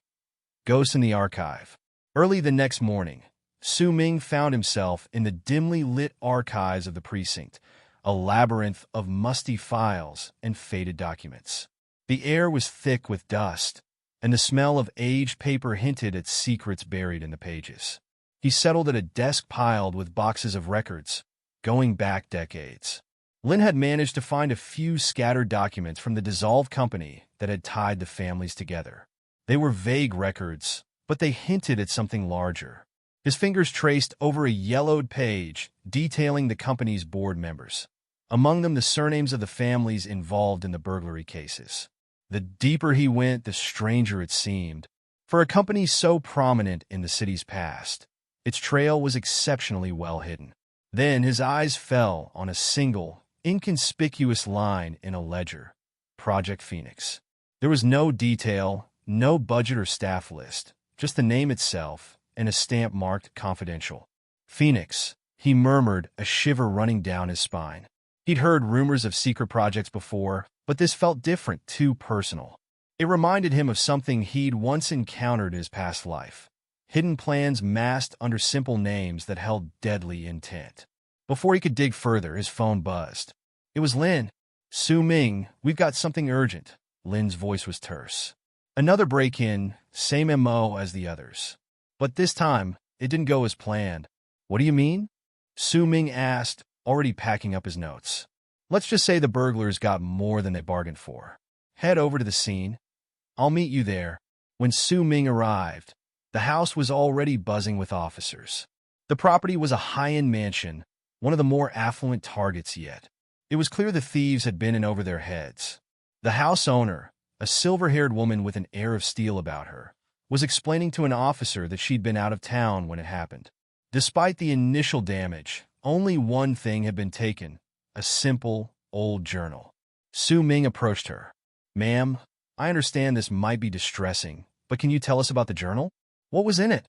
Ghosts in the Archive. Early the next morning, Su Ming found himself in the dimly lit archives of the precinct, a labyrinth of musty files and faded documents. The air was thick with dust, and the smell of aged paper hinted at secrets buried in the pages. He settled at a desk piled with boxes of records, going back decades. Lin had managed to find a few scattered documents from the dissolved company that had tied the families together. They were vague records, but they hinted at something larger. His fingers traced over a yellowed page detailing the company's board members, among them the surnames of the families involved in the burglary cases. The deeper he went, the stranger it seemed. For a company so prominent in the city's past, its trail was exceptionally well hidden. Then his eyes fell on a single, inconspicuous line in a ledger: Project Phoenix. There was no detail, no budget or staff list, just the name itself and a stamp marked confidential. "Phoenix," he murmured, a shiver running down his spine. He'd heard rumors of secret projects before, But this felt different, too personal. It reminded him of something he'd once encountered in his past life. Hidden plans masked under simple names that held deadly intent. Before he could dig further, his phone buzzed. It was Lin. "Su Ming, we've got something urgent." Lin's voice was terse. "Another break-in, same MO as the others. But this time, it didn't go as planned." "What do you mean?" Su Ming asked, already packing up his notes. "Let's just say the burglars got more than they bargained for. Head over to the scene. I'll meet you there." When Su Ming arrived, the house was already buzzing with officers. The property was a high-end mansion, one of the more affluent targets yet. It was clear the thieves had been in over their heads. The house owner, a silver-haired woman with an air of steel about her, was explaining to an officer that she'd been out of town when it happened. Despite the initial damage, only one thing had been taken, a simple, old journal. Su Ming approached her. "Ma'am, I understand this might be distressing, but can you tell us about the journal? What was in it?"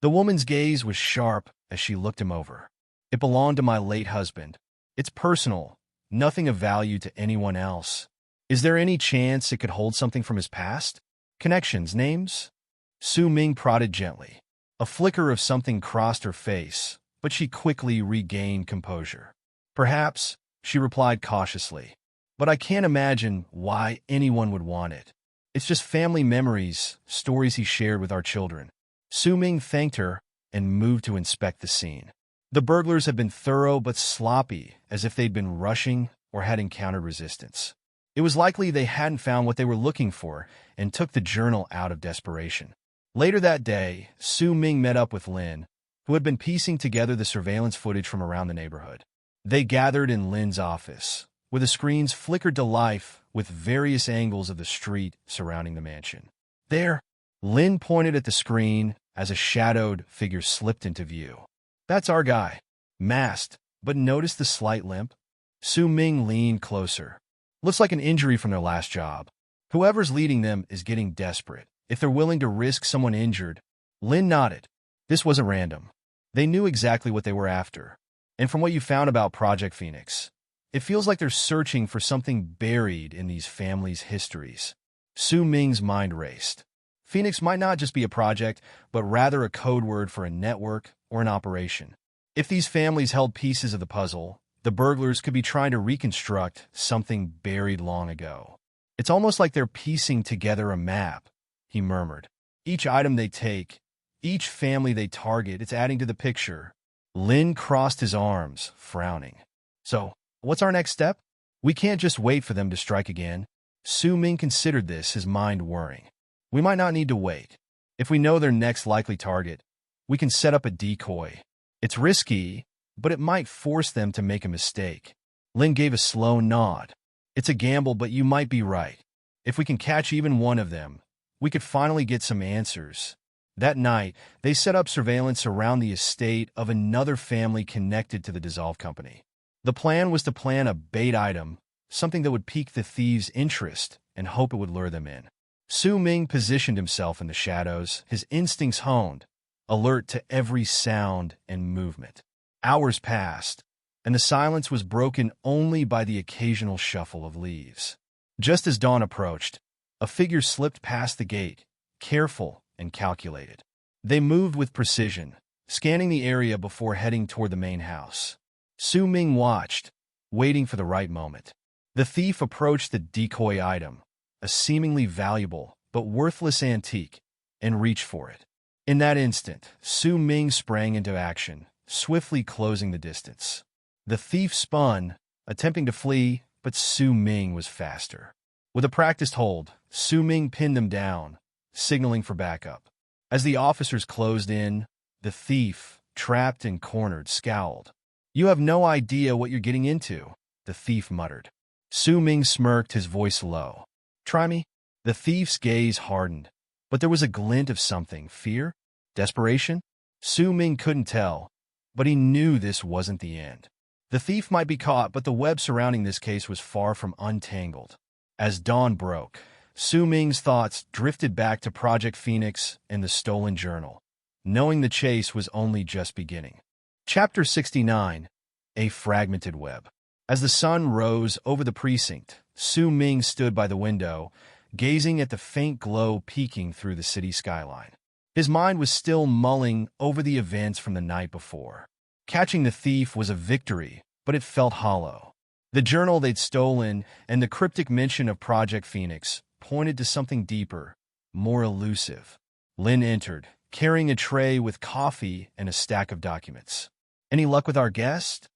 The woman's gaze was sharp as she looked him over. "It belonged to my late husband. It's personal, nothing of value to anyone else. Is there any chance it could hold something from his past? Connections, names?" Su Ming prodded gently. A flicker of something crossed her face, but she quickly regained composure. "Perhaps," she replied cautiously, "but I can't imagine why anyone would want it. It's just family memories, stories he shared with our children." Su Ming thanked her and moved to inspect the scene. The burglars had been thorough but sloppy, as if they'd been rushing or had encountered resistance. It was likely they hadn't found what they were looking for and took the journal out of desperation. Later that day, Su Ming met up with Lin, who had been piecing together the surveillance footage from around the neighborhood. They gathered in Lin's office, where the screens flickered to life with various angles of the street surrounding the mansion. "There," Lin pointed at the screen as a shadowed figure slipped into view. "That's our guy. Masked, but notice the slight limp?" Su Ming leaned closer. "Looks like an injury from their last job. Whoever's leading them is getting desperate. If they're willing to risk someone injured." Lin nodded. "This wasn't random. They knew exactly what they were after. And from what you found about Project Phoenix, it feels like they're searching for something buried in these families' histories." Su Ming's mind raced. Phoenix might not just be a project, but rather a code word for a network or an operation. If these families held pieces of the puzzle, the burglars could be trying to reconstruct something buried long ago. "It's almost like they're piecing together a map," he murmured. "Each item they take, each family they target, it's adding to the picture." Lin crossed his arms, frowning. "So, what's our next step?" "We can't just wait for them to strike again." Su Ming considered this, his mind whirring. "We might not need to wait. If we know their next likely target, we can set up a decoy. It's risky, but it might force them to make a mistake." Lin gave a slow nod. "It's a gamble, but you might be right. If we can catch even one of them, we could finally get some answers." That night, they set up surveillance around the estate of another family connected to the dissolved company. The plan was to plan a bait item, something that would pique the thieves' interest and hope it would lure them in. Su Ming positioned himself in the shadows, his instincts honed, alert to every sound and movement. Hours passed, and the silence was broken only by the occasional shuffle of leaves. Just as dawn approached, a figure slipped past the gate, careful and calculated. They moved with precision, scanning the area before heading toward the main house. Su Ming watched, waiting for the right moment. The thief approached the decoy item, a seemingly valuable but worthless antique, and reached for it. In that instant, Su Ming sprang into action, swiftly closing the distance. The thief spun, attempting to flee, but Su Ming was faster. With a practiced hold, Su Ming pinned them down, signaling for backup. As the officers closed in, the thief, trapped and cornered, scowled. "You have no idea what you're getting into," the thief muttered. Su Ming smirked, his voice low. "Try me?" The thief's gaze hardened, but there was a glint of something. Fear? Desperation? Su Ming couldn't tell, but he knew this wasn't the end. The thief might be caught, but the web surrounding this case was far from untangled. As dawn broke, Su Ming's thoughts drifted back to Project Phoenix and the stolen journal, knowing the chase was only just beginning. Chapter 69. A Fragmented Web. As the sun rose over the precinct, Su Ming stood by the window, gazing at the faint glow peeking through the city skyline. His mind was still mulling over the events from the night before. Catching the thief was a victory, but it felt hollow. The journal they'd stolen and the cryptic mention of Project Phoenix pointed to something deeper, more elusive. Lin entered, carrying a tray with coffee and a stack of documents. "Any luck with our guest?"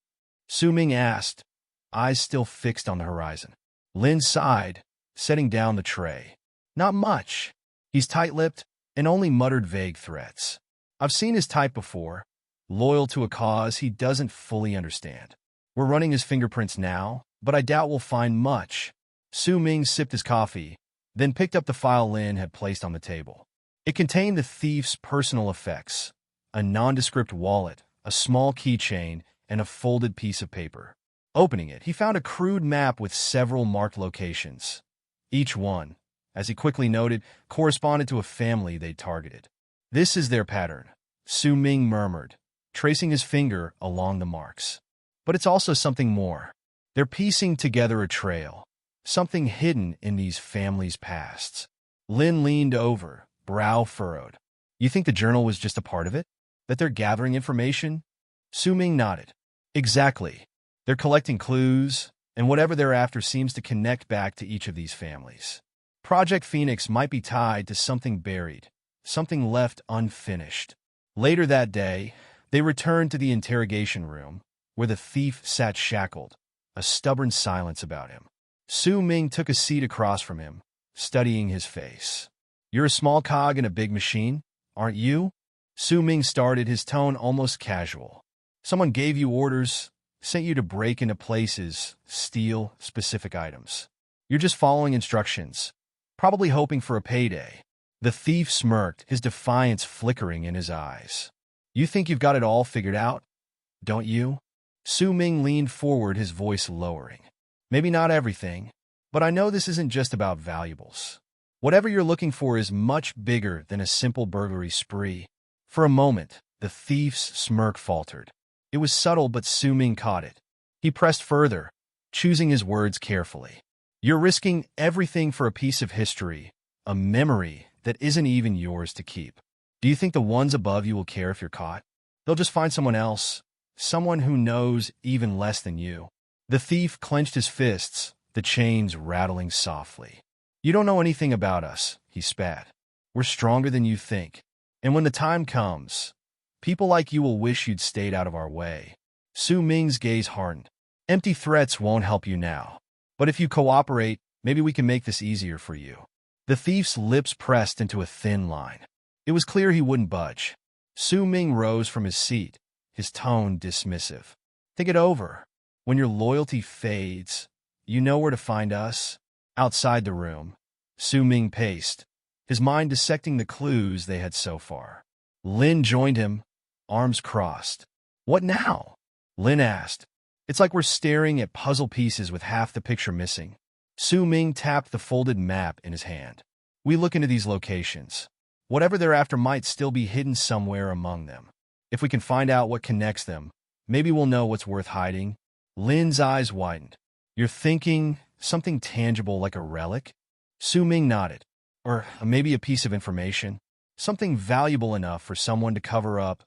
Su Ming asked, eyes still fixed on the horizon. Lin sighed, setting down the tray. "Not much. He's tight-lipped and only muttered vague threats. I've seen his type before, loyal to a cause he doesn't fully understand. We're running his fingerprints now, but I doubt we'll find much." Su Ming sipped his coffee, then picked up the file Lin had placed on the table. It contained the thief's personal effects, a nondescript wallet, a small keychain, and a folded piece of paper. Opening it, he found a crude map with several marked locations. Each one, as he quickly noted, corresponded to a family they'd targeted. "This is their pattern," Su Ming murmured, tracing his finger along the marks. "But it's also something more. They're piecing together a trail, something hidden in these families' pasts." Lin leaned over, brow furrowed. "You think the journal was just a part of it? That they're gathering information?" Su Ming nodded. "Exactly. They're collecting clues, and whatever they're after seems to connect back to each of these families. Project Phoenix might be tied to something buried, something left unfinished." Later that day, they returned to the interrogation room, where the thief sat shackled, a stubborn silence about him. Su Ming took a seat across from him, studying his face. "You're a small cog in a big machine, aren't you?" Su Ming started, his tone almost casual. "Someone gave you orders, sent you to break into places, steal specific items. You're just following instructions, probably hoping for a payday." The thief smirked, his defiance flickering in his eyes. "You think you've got it all figured out, don't you?" Su Ming leaned forward, his voice lowering. "Maybe not everything, but I know this isn't just about valuables. Whatever you're looking for is much bigger than a simple burglary spree." For a moment, the thief's smirk faltered. It was subtle, but Su Ming caught it. He pressed further, choosing his words carefully. "You're risking everything for a piece of history, a memory that isn't even yours to keep. Do you think the ones above you will care if you're caught? They'll just find someone else, someone who knows even less than you." The thief clenched his fists, the chains rattling softly. "You don't know anything about us," he spat. "We're stronger than you think. And when the time comes, people like you will wish you'd stayed out of our way." Su Ming's gaze hardened. "Empty threats won't help you now. But if you cooperate, maybe we can make this easier for you." The thief's lips pressed into a thin line. It was clear he wouldn't budge. Su Ming rose from his seat, his tone dismissive. "Think it over. When your loyalty fades, you know where to find us." Outside the room, Su Ming paced, his mind dissecting the clues they had so far. Lin joined him, arms crossed. "What now?" Lin asked. "It's like we're staring at puzzle pieces with half the picture missing." Su Ming tapped the folded map in his hand. "We look into these locations. Whatever they're after might still be hidden somewhere among them. If we can find out what connects them, maybe we'll know what's worth hiding." Lin's eyes widened. "You're thinking something tangible like a relic?" Su Ming nodded. "Or maybe a piece of information. Something valuable enough for someone to cover up,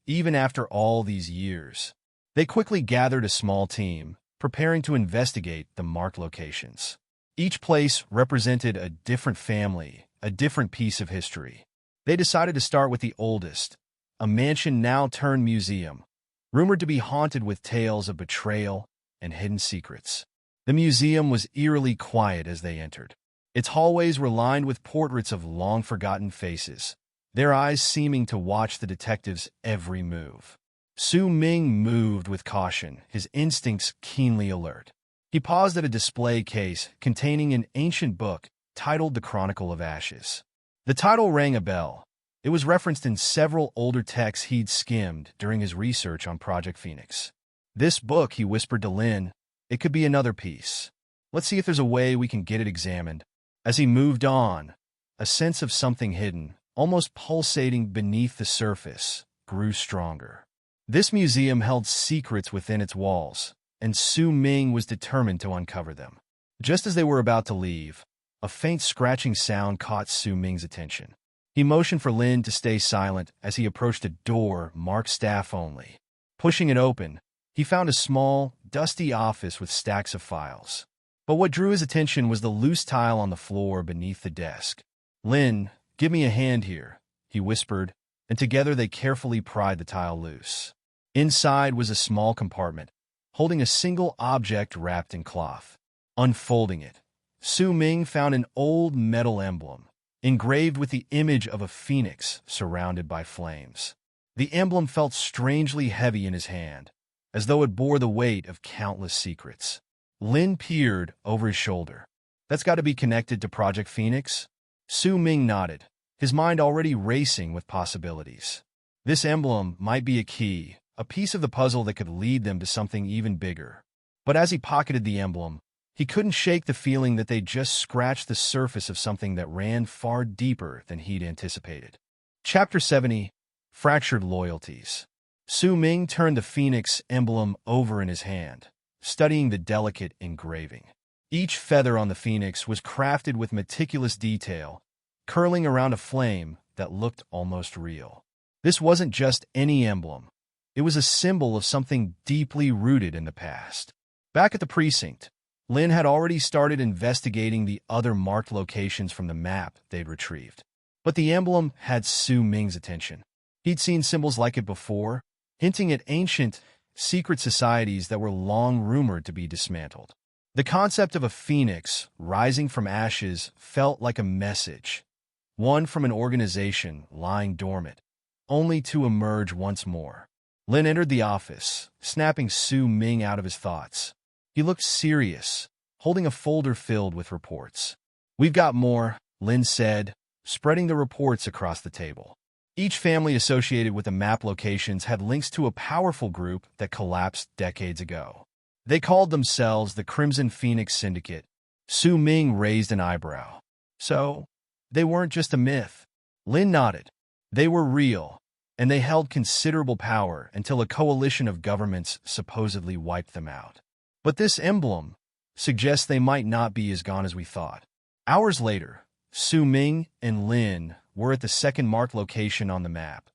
even after all these years." They quickly gathered a small team, preparing to investigate the marked locations. Each place represented a different family, a different piece of history. They decided to start with the oldest, a mansion now turned museum, rumored to be haunted with tales of betrayal and hidden secrets. The museum was eerily quiet as they entered. Its hallways were lined with portraits of long-forgotten faces, their eyes seeming to watch the detective's every move. Su Ming moved with caution, his instincts keenly alert. He paused at a display case containing an ancient book titled The Chronicle of Ashes. The title rang a bell. It was referenced in several older texts he'd skimmed during his research on Project Phoenix. "This book," he whispered to Lin, "it could be another piece. Let's see if there's a way we can get it examined." As he moved on, a sense of something hidden, almost pulsating beneath the surface, grew stronger. This museum held secrets within its walls, and Su Ming was determined to uncover them. Just as they were about to leave, a faint scratching sound caught Su Ming's attention. He motioned for Lin to stay silent as he approached a door marked staff only. Pushing it open, he found a small, dusty office with stacks of files. But what drew his attention was the loose tile on the floor beneath the desk. "Lin, give me a hand here," he whispered, and together they carefully pried the tile loose. Inside was a small compartment, holding a single object wrapped in cloth. Unfolding it, Su Ming found an old metal emblem, engraved with the image of a phoenix surrounded by flames. The emblem felt strangely heavy in his hand, as though it bore the weight of countless secrets. Lin peered over his shoulder. "That's got to be connected to Project Phoenix?" Su Ming nodded, his mind already racing with possibilities. This emblem might be a key, a piece of the puzzle that could lead them to something even bigger. But as he pocketed the emblem, he couldn't shake the feeling that they'd just scratched the surface of something that ran far deeper than he'd anticipated. Chapter 70, Fractured Loyalties. Su Ming turned the phoenix emblem over in his hand, studying the delicate engraving. Each feather on the phoenix was crafted with meticulous detail, curling around a flame that looked almost real. This wasn't just any emblem. It was a symbol of something deeply rooted in the past. Back at the precinct, Lin had already started investigating the other marked locations from the map they'd retrieved. But the emblem had Su Ming's attention. He'd seen symbols like it before, hinting at ancient, secret societies that were long rumored to be dismantled. The concept of a phoenix rising from ashes felt like a message, one from an organization lying dormant, only to emerge once more. Lin entered the office, snapping Su Ming out of his thoughts. He looked serious, holding a folder filled with reports. "We've got more," Lin said, spreading the reports across the table. Each family associated with the map locations had links to a powerful group that collapsed decades ago. They called themselves the Crimson Phoenix Syndicate. Su Ming raised an eyebrow. "So, they weren't just a myth." Lin nodded. "They were real, and they held considerable power until a coalition of governments supposedly wiped them out. But this emblem suggests they might not be as gone as we thought." Hours later, Su Ming and Lin were at the second marked location on the map,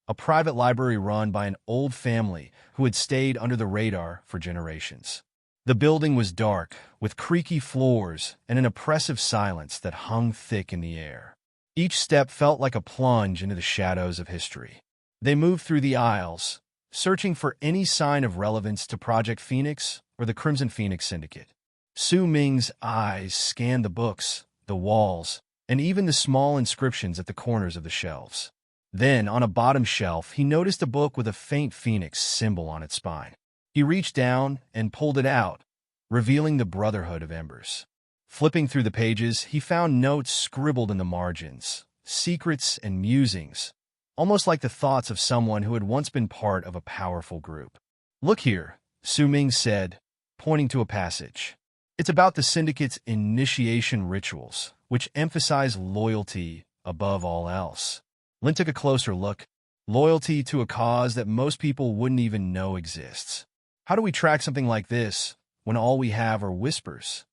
a private library run by an old family who had stayed under the radar for generations. The building was dark, with creaky floors and an oppressive silence that hung thick in the air. Each step felt like a plunge into the shadows of history. They moved through the aisles, searching for any sign of relevance to Project Phoenix or the Crimson Phoenix Syndicate. Su Ming's eyes scanned the books, the walls, and even the small inscriptions at the corners of the shelves. Then, on a bottom shelf, he noticed a book with a faint phoenix symbol on its spine. He reached down and pulled it out, revealing the Brotherhood of Embers. Flipping through the pages, he found notes scribbled in the margins, secrets and musings, almost like the thoughts of someone who had once been part of a powerful group. "Look here," Su Ming said, pointing to a passage. "It's about the Syndicate's initiation rituals, which emphasize loyalty above all else." Lin took a closer look. Loyalty to a cause that most people wouldn't even know exists. How do we track something like this when all we have are whispers?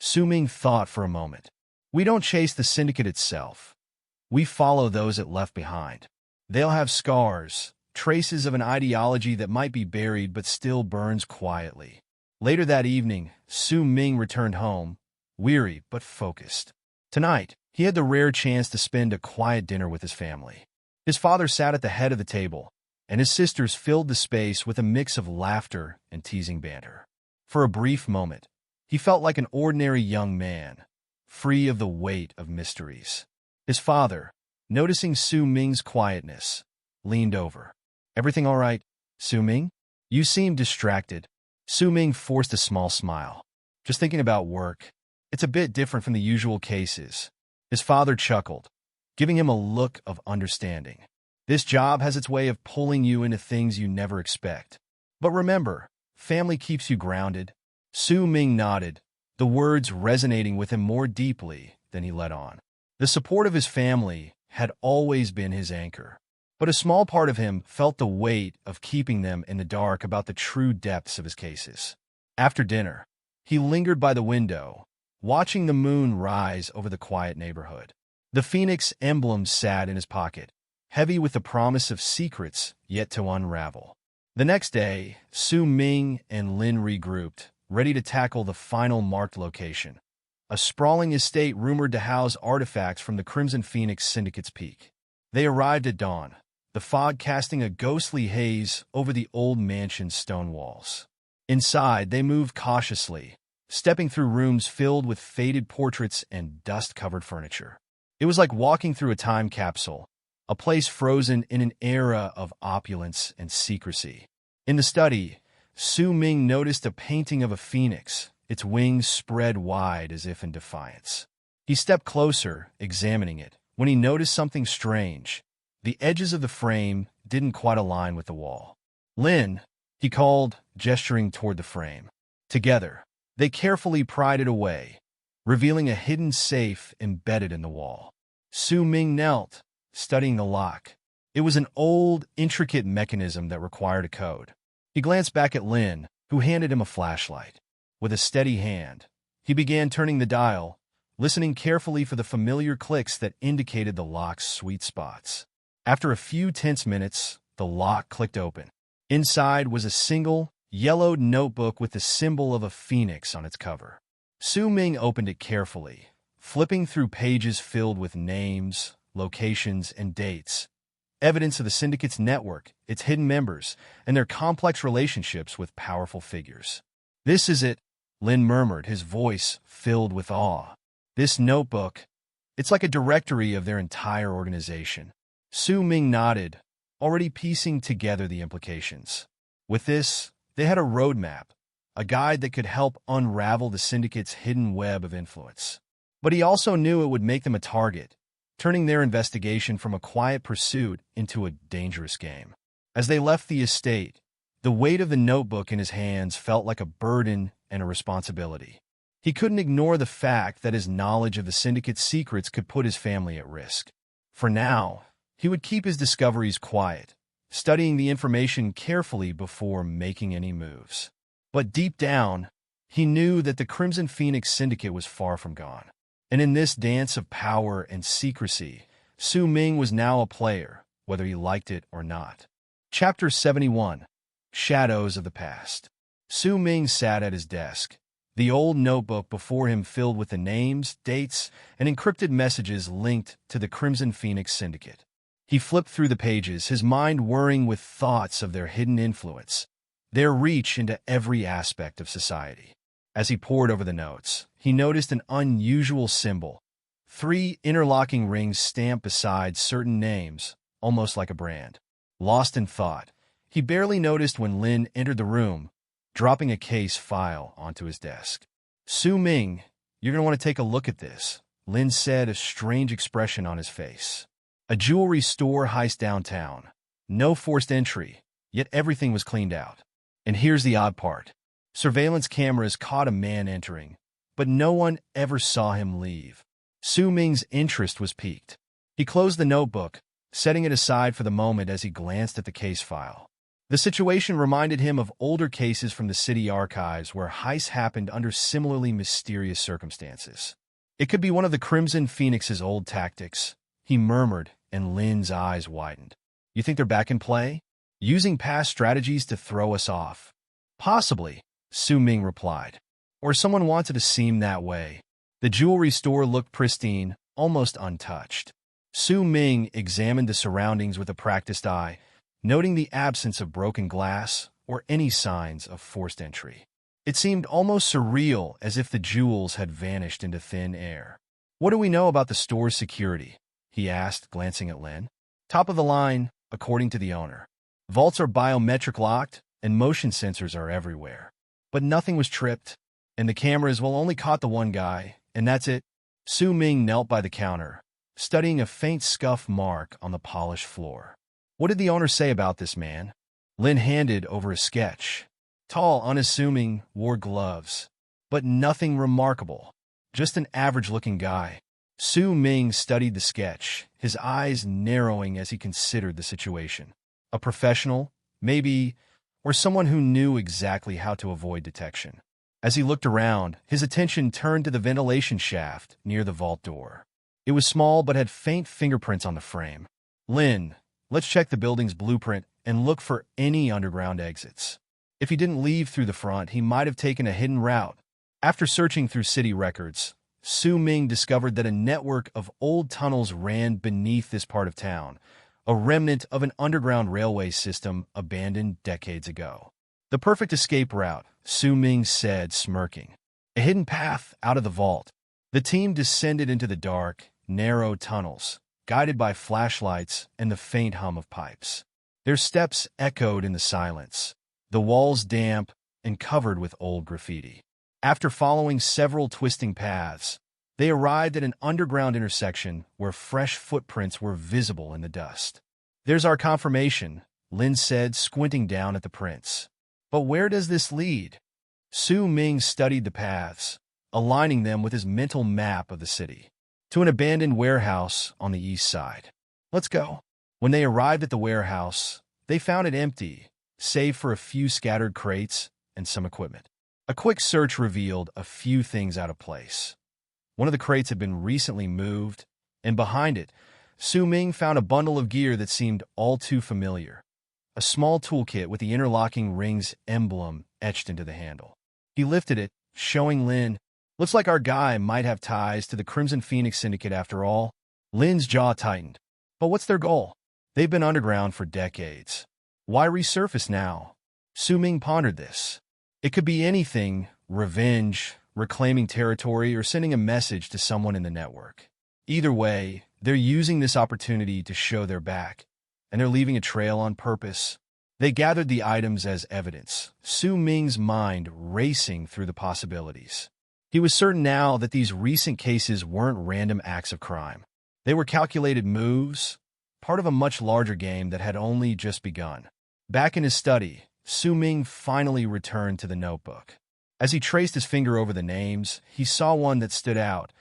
Su Ming thought for a moment. "We don't chase the Syndicate itself. We follow those it left behind. They'll have scars, traces of an ideology that might be buried but still burns quietly." Later that evening, Su Ming returned home, weary but focused. Tonight, he had the rare chance to spend a quiet dinner with his family. His father sat at the head of the table, and his sisters filled the space with a mix of laughter and teasing banter. For a brief moment, he felt like an ordinary young man, free of the weight of mysteries. His father, noticing Su Ming's quietness, leaned over. "Everything all right, Su Ming? You seem distracted." Su Ming forced a small smile. "Just thinking about work. It's a bit different from the usual cases." His father chuckled, giving him a look of understanding. "This job has its way of pulling you into things you never expect. But remember, family keeps you grounded." Su Ming nodded, the words resonating with him more deeply than he let on. The support of his family had always been his anchor, but a small part of him felt the weight of keeping them in the dark about the true depths of his cases. After dinner, he lingered by the window, watching the moon rise over the quiet neighborhood. The phoenix emblem sat in his pocket, heavy with the promise of secrets yet to unravel. The next day, Su Ming and Lin regrouped, ready to tackle the final marked location, a sprawling estate rumored to house artifacts from the Crimson Phoenix Syndicate's peak. They arrived at dawn, the fog casting a ghostly haze over the old mansion's stone walls. Inside, they moved cautiously, stepping through rooms filled with faded portraits and dust-covered furniture. It was like walking through a time capsule, a place frozen in an era of opulence and secrecy. In the study, Su Ming noticed a painting of a phoenix, its wings spread wide as if in defiance. He stepped closer, examining it, when he noticed something strange. The edges of the frame didn't quite align with the wall. "Lin," he called, gesturing toward the frame. Together, they carefully pried it away, revealing a hidden safe embedded in the wall. Su Ming knelt, studying the lock. It was an old, intricate mechanism that required a code. He glanced back at Lin, who handed him a flashlight. With a steady hand, he began turning the dial, listening carefully for the familiar clicks that indicated the lock's sweet spots. After a few tense minutes, the lock clicked open. Inside was a single, yellowed notebook with the symbol of a phoenix on its cover. Su Ming opened it carefully, flipping through pages filled with names, locations, and dates, evidence of the syndicate's network, its hidden members, and their complex relationships with powerful figures. "This is it," Lin murmured, his voice filled with awe. "This notebook, it's like a directory of their entire organization." Su Ming nodded, already piecing together the implications. With this, they had a roadmap, a guide that could help unravel the syndicate's hidden web of influence. But he also knew it would make them a target, turning their investigation from a quiet pursuit into a dangerous game. As they left the estate, the weight of the notebook in his hands felt like a burden and a responsibility. He couldn't ignore the fact that his knowledge of the syndicate's secrets could put his family at risk. For now, he would keep his discoveries quiet, studying the information carefully before making any moves. But deep down, he knew that the Crimson Phoenix Syndicate was far from gone. And in this dance of power and secrecy, Su Ming was now a player, whether he liked it or not. Chapter 71. Shadows of the Past. Su Ming sat at his desk, the old notebook before him filled with the names, dates, and encrypted messages linked to the Crimson Phoenix Syndicate. He flipped through the pages, his mind whirring with thoughts of their hidden influence, their reach into every aspect of society. As he pored over the notes, he noticed an unusual symbol, 3 interlocking rings stamped beside certain names, almost like a brand. Lost in thought, he barely noticed when Lin entered the room, dropping a case file onto his desk. "Su Ming, you're going to want to take a look at this," Lin said, a strange expression on his face. A jewelry store heist downtown. No forced entry, yet everything was cleaned out. And here's the odd part. Surveillance cameras caught a man entering, but no one ever saw him leave. Su Ming's interest was piqued. He closed the notebook, setting it aside for the moment as he glanced at the case file. The situation reminded him of older cases from the city archives where heists happened under similarly mysterious circumstances. It could be one of the Crimson Phoenix's old tactics, he murmured, and Lin's eyes widened. "You think they're back in play? Using past strategies to throw us off?" "Possibly," Su Ming replied. "Or someone wanted to seem that way." The jewelry store looked pristine, almost untouched. Su Ming examined the surroundings with a practiced eye, noting the absence of broken glass or any signs of forced entry. It seemed almost surreal, as if the jewels had vanished into thin air. "What do we know about the store's security?" he asked, glancing at Lin. "Top of the line, according to the owner. Vaults are biometric locked, and motion sensors are everywhere. But nothing was tripped, and the cameras only caught the one guy, and that's it." Su Ming knelt by the counter, studying a faint scuff mark on the polished floor. "What did the owner say about this man?" Lin handed over a sketch. Tall, unassuming, wore gloves. But nothing remarkable. Just an average-looking guy. Su Ming studied the sketch, his eyes narrowing as he considered the situation. A professional, maybe, or someone who knew exactly how to avoid detection. As he looked around, his attention turned to the ventilation shaft near the vault door. It was small but had faint fingerprints on the frame. "Lin, let's check the building's blueprint and look for any underground exits." If he didn't leave through the front, he might have taken a hidden route. After searching through city records, Su Ming discovered that a network of old tunnels ran beneath this part of town, a remnant of an underground railway system abandoned decades ago. "The perfect escape route," Su Ming said, smirking. "A hidden path out of the vault." The team descended into the dark, narrow tunnels, guided by flashlights and the faint hum of pipes. Their steps echoed in the silence, the walls damp and covered with old graffiti. After following several twisting paths, they arrived at an underground intersection where fresh footprints were visible in the dust. "There's our confirmation," Lin said, squinting down at the prints. "But where does this lead?" Su Ming studied the paths, aligning them with his mental map of the city. "To an abandoned warehouse on the east side. Let's go." When they arrived at the warehouse, they found it empty, save for a few scattered crates and some equipment. A quick search revealed a few things out of place. One of the crates had been recently moved, and behind it, Su Ming found a bundle of gear that seemed all too familiar. A small toolkit with the interlocking rings emblem etched into the handle. He lifted it, showing Lin, "Looks like our guy might have ties to the Crimson Phoenix Syndicate after all." Lin's jaw tightened. But what's their goal? They've been underground for decades. Why resurface now? Su Ming pondered this. It could be anything: revenge, reclaiming territory, or sending a message to someone in the network. Either way, they're using this opportunity to show their back, and they're leaving a trail on purpose. They gathered the items as evidence, Su Ming's mind racing through the possibilities. He was certain now that these recent cases weren't random acts of crime. They were calculated moves, part of a much larger game that had only just begun. Back in his study, Su Ming finally returned to the notebook. As he traced his finger over the names, he saw one that stood out,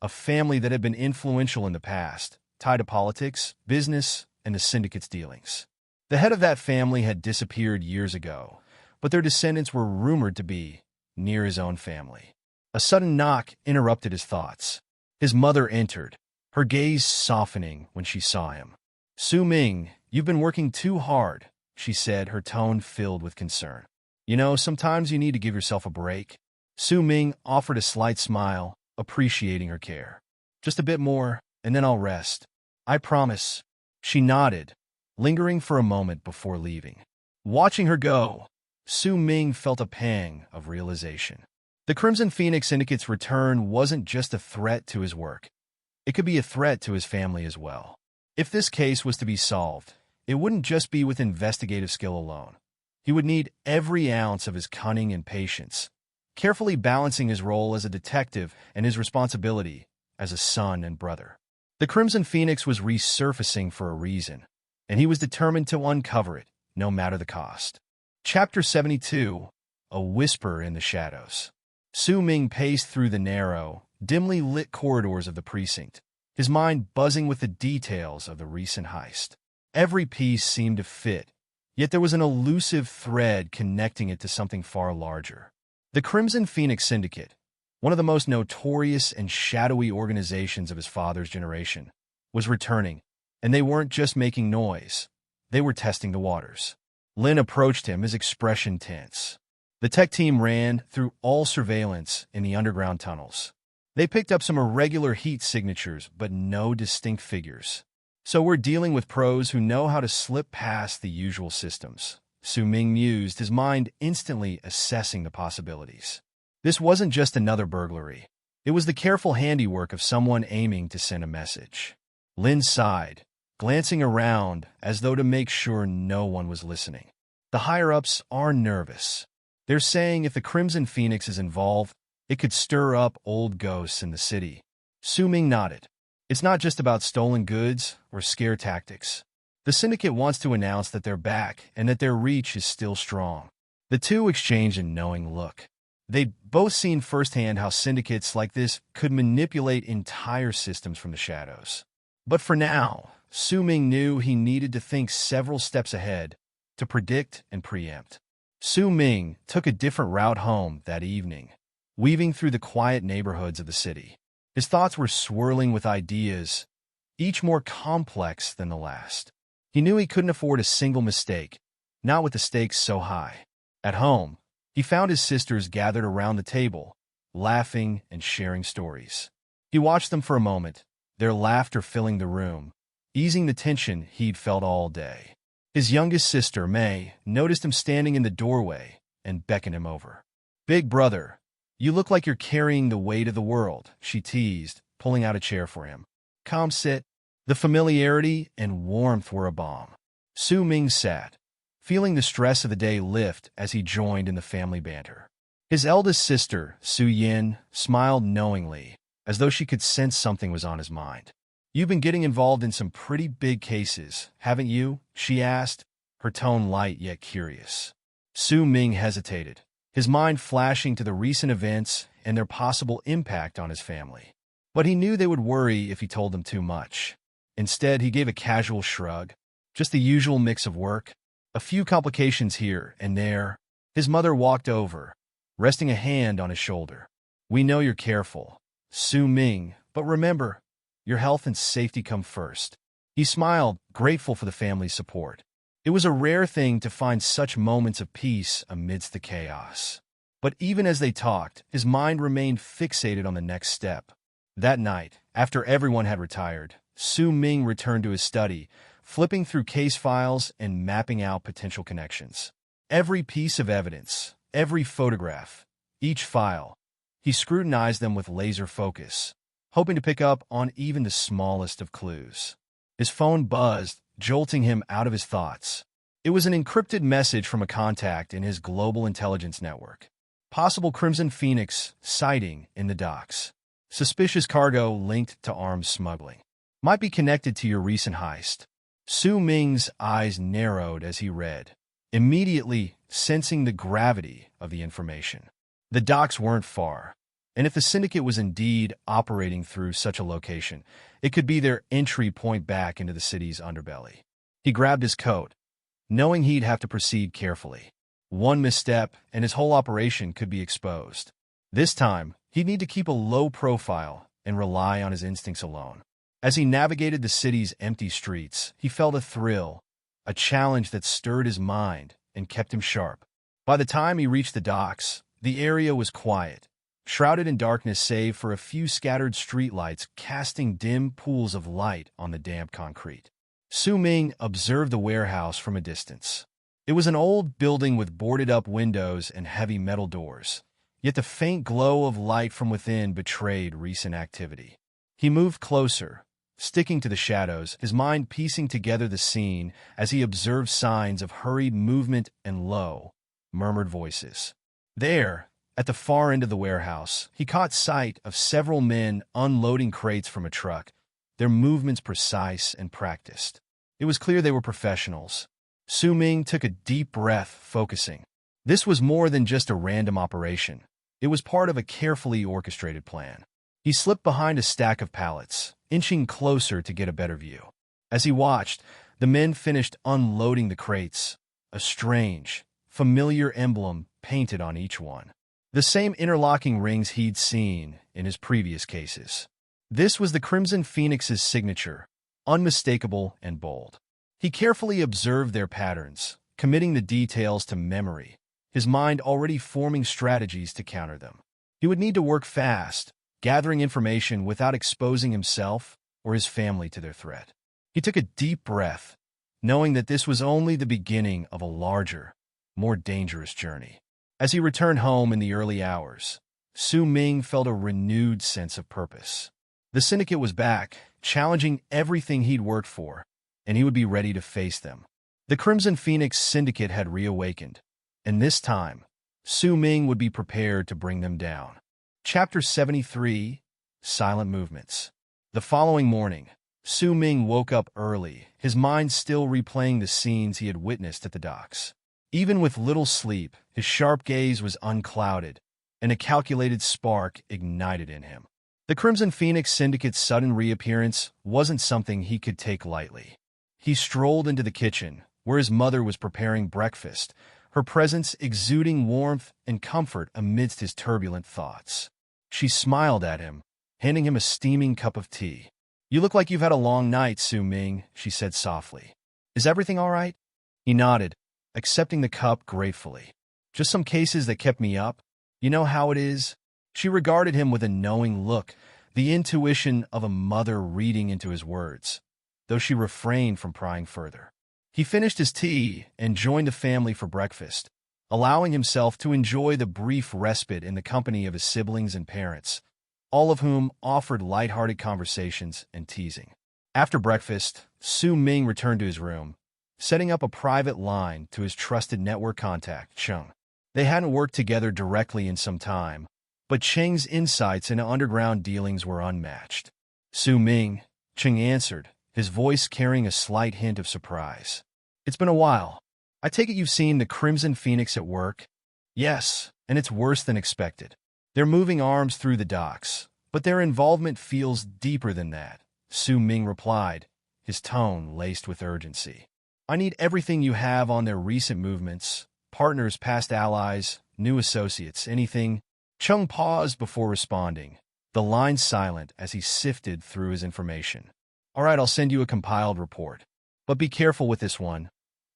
a family that had been influential in the past, tied to politics, business, and the syndicate's dealings. The head of that family had disappeared years ago, but their descendants were rumored to be near his own family. A sudden knock interrupted his thoughts. His mother entered, her gaze softening when she saw him. "Su Ming, you've been working too hard," she said, her tone filled with concern. "You know, sometimes you need to give yourself a break." Su Ming offered a slight smile, appreciating her care. "Just a bit more, and then I'll rest. I promise." She nodded, lingering for a moment before leaving. Watching her go, Su Ming felt a pang of realization. The Crimson Phoenix Syndicate's return wasn't just a threat to his work. It could be a threat to his family as well. If this case was to be solved, it wouldn't just be with investigative skill alone. He would need every ounce of his cunning and patience, carefully balancing his role as a detective and his responsibility as a son and brother. The Crimson Phoenix was resurfacing for a reason, and he was determined to uncover it, no matter the cost. Chapter 72, A Whisper in the Shadows. Su Ming paced through the narrow, dimly lit corridors of the precinct, his mind buzzing with the details of the recent heist. Every piece seemed to fit, yet there was an elusive thread connecting it to something far larger. The Crimson Phoenix Syndicate, one of the most notorious and shadowy organizations of his father's generation, was returning, and they weren't just making noise. They were testing the waters. Lin approached him, his expression tense. The tech team ran through all surveillance in the underground tunnels. They picked up some irregular heat signatures, but no distinct figures. "So we're dealing with pros who know how to slip past the usual systems," Su Ming mused, his mind instantly assessing the possibilities. This wasn't just another burglary. It was the careful handiwork of someone aiming to send a message. Lin sighed, glancing around as though to make sure no one was listening. The higher-ups are nervous. They're saying if the Crimson Phoenix is involved, it could stir up old ghosts in the city. Su Ming nodded. It's not just about stolen goods or scare tactics. The syndicate wants to announce that they're back and that their reach is still strong. The two exchanged a knowing look. They'd both seen firsthand how syndicates like this could manipulate entire systems from the shadows. But for now, Su Ming knew he needed to think several steps ahead, to predict and preempt. Su Ming took a different route home that evening, weaving through the quiet neighborhoods of the city. His thoughts were swirling with ideas, each more complex than the last. He knew he couldn't afford a single mistake, not with the stakes so high. At home, he found his sisters gathered around the table, laughing and sharing stories. He watched them for a moment, their laughter filling the room, easing the tension he'd felt all day. His youngest sister, May, noticed him standing in the doorway and beckoned him over. "Big brother, you look like you're carrying the weight of the world," she teased, pulling out a chair for him. "Come sit." The familiarity and warmth were a balm. Su Ming sat, feeling the stress of the day lift as he joined in the family banter. His eldest sister, Su Yin, smiled knowingly, as though she could sense something was on his mind. "You've been getting involved in some pretty big cases, haven't you?" she asked, her tone light yet curious. Su Ming hesitated, his mind flashing to the recent events and their possible impact on his family. But he knew they would worry if he told them too much. Instead, he gave a casual shrug. "Just the usual mix of work. A few complications here and there." His mother walked over, resting a hand on his shoulder. "We know you're careful, Su Ming, but remember, your health and safety come first." He smiled, grateful for the family's support. It was a rare thing to find such moments of peace amidst the chaos. But even as they talked, his mind remained fixated on the next step. That night, after everyone had retired, Su Ming returned to his study, flipping through case files and mapping out potential connections. Every piece of evidence, every photograph, each file, he scrutinized them with laser focus, hoping to pick up on even the smallest of clues. His phone buzzed, jolting him out of his thoughts. It was an encrypted message from a contact in his global intelligence network. Possible Crimson Phoenix sighting in the docks. Suspicious cargo linked to arms smuggling. Might be connected to your recent heist. Su Ming's eyes narrowed as he read, immediately sensing the gravity of the information. The docks weren't far, and if the syndicate was indeed operating through such a location, it could be their entry point back into the city's underbelly. He grabbed his coat, knowing he'd have to proceed carefully. One misstep, and his whole operation could be exposed. This time, he'd need to keep a low profile and rely on his instincts alone. As he navigated the city's empty streets, he felt a thrill, a challenge that stirred his mind and kept him sharp. By the time he reached the docks, the area was quiet, shrouded in darkness save for a few scattered streetlights casting dim pools of light on the damp concrete. Su Ming observed the warehouse from a distance. It was an old building with boarded-up windows and heavy metal doors, yet the faint glow of light from within betrayed recent activity. He moved closer, sticking to the shadows, his mind piecing together the scene as he observed signs of hurried movement and low, murmured voices. There, at the far end of the warehouse, he caught sight of several men unloading crates from a truck, their movements precise and practiced. It was clear they were professionals. Su Ming took a deep breath, focusing. This was more than just a random operation. It was part of a carefully orchestrated plan. He slipped behind a stack of pallets, inching closer to get a better view. As he watched, the men finished unloading the crates, a strange, familiar emblem painted on each one. The same interlocking rings he'd seen in his previous cases. This was the Crimson Phoenix's signature, unmistakable and bold. He carefully observed their patterns, committing the details to memory, his mind already forming strategies to counter them. He would need to work fast, gathering information without exposing himself or his family to their threat. He took a deep breath, knowing that this was only the beginning of a larger, more dangerous journey. As he returned home in the early hours, Su Ming felt a renewed sense of purpose. The syndicate was back, challenging everything he'd worked for, and he would be ready to face them. The Crimson Phoenix syndicate had reawakened, and this time, Su Ming would be prepared to bring them down. Chapter 73, Silent Movements. The following morning, Su Ming woke up early, his mind still replaying the scenes he had witnessed at the docks. Even with little sleep, his sharp gaze was unclouded, and a calculated spark ignited in him. The Crimson Phoenix Syndicate's sudden reappearance wasn't something he could take lightly. He strolled into the kitchen, where his mother was preparing breakfast, her presence exuding warmth and comfort amidst his turbulent thoughts. She smiled at him, handing him a steaming cup of tea. "You look like you've had a long night, Su Ming," she said softly. "Is everything all right?" He nodded, accepting the cup gratefully. "Just some cases that kept me up. You know how it is." She regarded him with a knowing look, the intuition of a mother reading into his words, though she refrained from prying further. He finished his tea and joined the family for breakfast, allowing himself to enjoy the brief respite in the company of his siblings and parents, all of whom offered lighthearted conversations and teasing. After breakfast, Su Ming returned to his room, setting up a private line to his trusted network contact, Cheng. They hadn't worked together directly in some time, but Cheng's insights into underground dealings were unmatched. "Su Ming," Cheng answered, his voice carrying a slight hint of surprise. "It's been a while. I take it you've seen the Crimson Phoenix at work?" "Yes, and it's worse than expected. They're moving arms through the docks, but their involvement feels deeper than that," Su Ming replied, his tone laced with urgency. "I need everything you have on their recent movements, partners, past allies, new associates, anything." Chung paused before responding, the line silent as he sifted through his information. "All right, I'll send you a compiled report. But be careful with this one.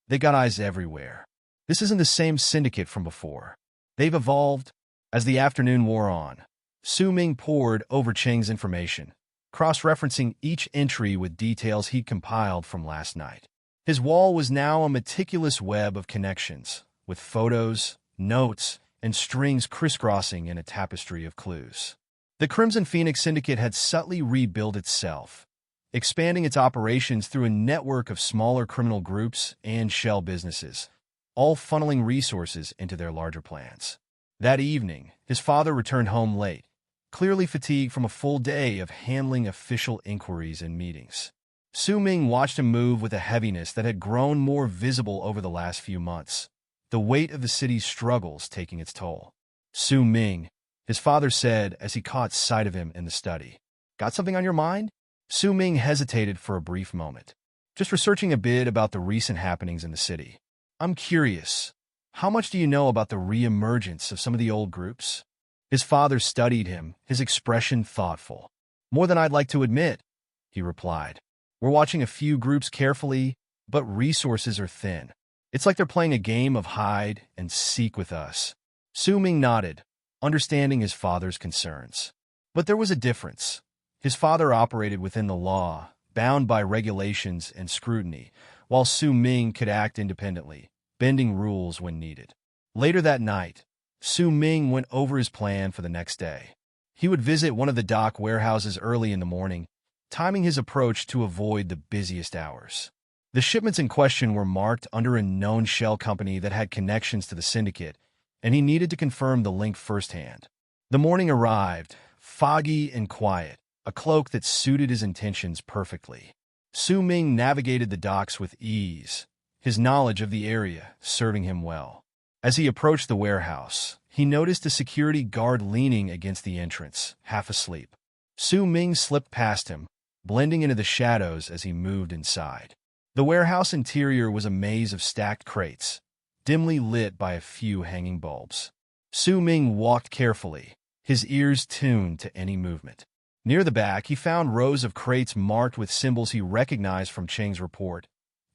They got eyes everywhere. This isn't the same syndicate from before. They've evolved." As the afternoon wore on, Su Ming pored over Cheng's information, cross-referencing each entry with details he'd compiled from last night. His wall was now a meticulous web of connections, with photos, notes, and strings crisscrossing in a tapestry of clues. The Crimson Phoenix Syndicate had subtly rebuilt itself, expanding its operations through a network of smaller criminal groups and shell businesses, all funneling resources into their larger plans. That evening, his father returned home late, clearly fatigued from a full day of handling official inquiries and meetings. Su Ming watched him move with a heaviness that had grown more visible over the last few months, the weight of the city's struggles taking its toll. "Su Ming," his father said as he caught sight of him in the study. "Got something on your mind?" Su Ming hesitated for a brief moment. "Just researching a bit about the recent happenings in the city. I'm curious. How much do you know about the re-emergence of some of the old groups?" His father studied him, his expression thoughtful. "More than I'd like to admit," he replied. "We're watching a few groups carefully, but resources are thin. It's like they're playing a game of hide and seek with us." Su Ming nodded, understanding his father's concerns. But there was a difference. His father operated within the law, bound by regulations and scrutiny, while Su Ming could act independently, bending rules when needed. Later that night, Su Ming went over his plan for the next day. He would visit one of the dock warehouses early in the morning, timing his approach to avoid the busiest hours. The shipments in question were marked under a known shell company that had connections to the syndicate, and he needed to confirm the link firsthand. The morning arrived, foggy and quiet, a cloak that suited his intentions perfectly. Su Ming navigated the docks with ease, his knowledge of the area serving him well. As he approached the warehouse, he noticed a security guard leaning against the entrance, half asleep. Su Ming slipped past him, blending into the shadows as he moved inside. The warehouse interior was a maze of stacked crates, dimly lit by a few hanging bulbs. Su Ming walked carefully, his ears tuned to any movement. Near the back, he found rows of crates marked with symbols he recognized from Cheng's report,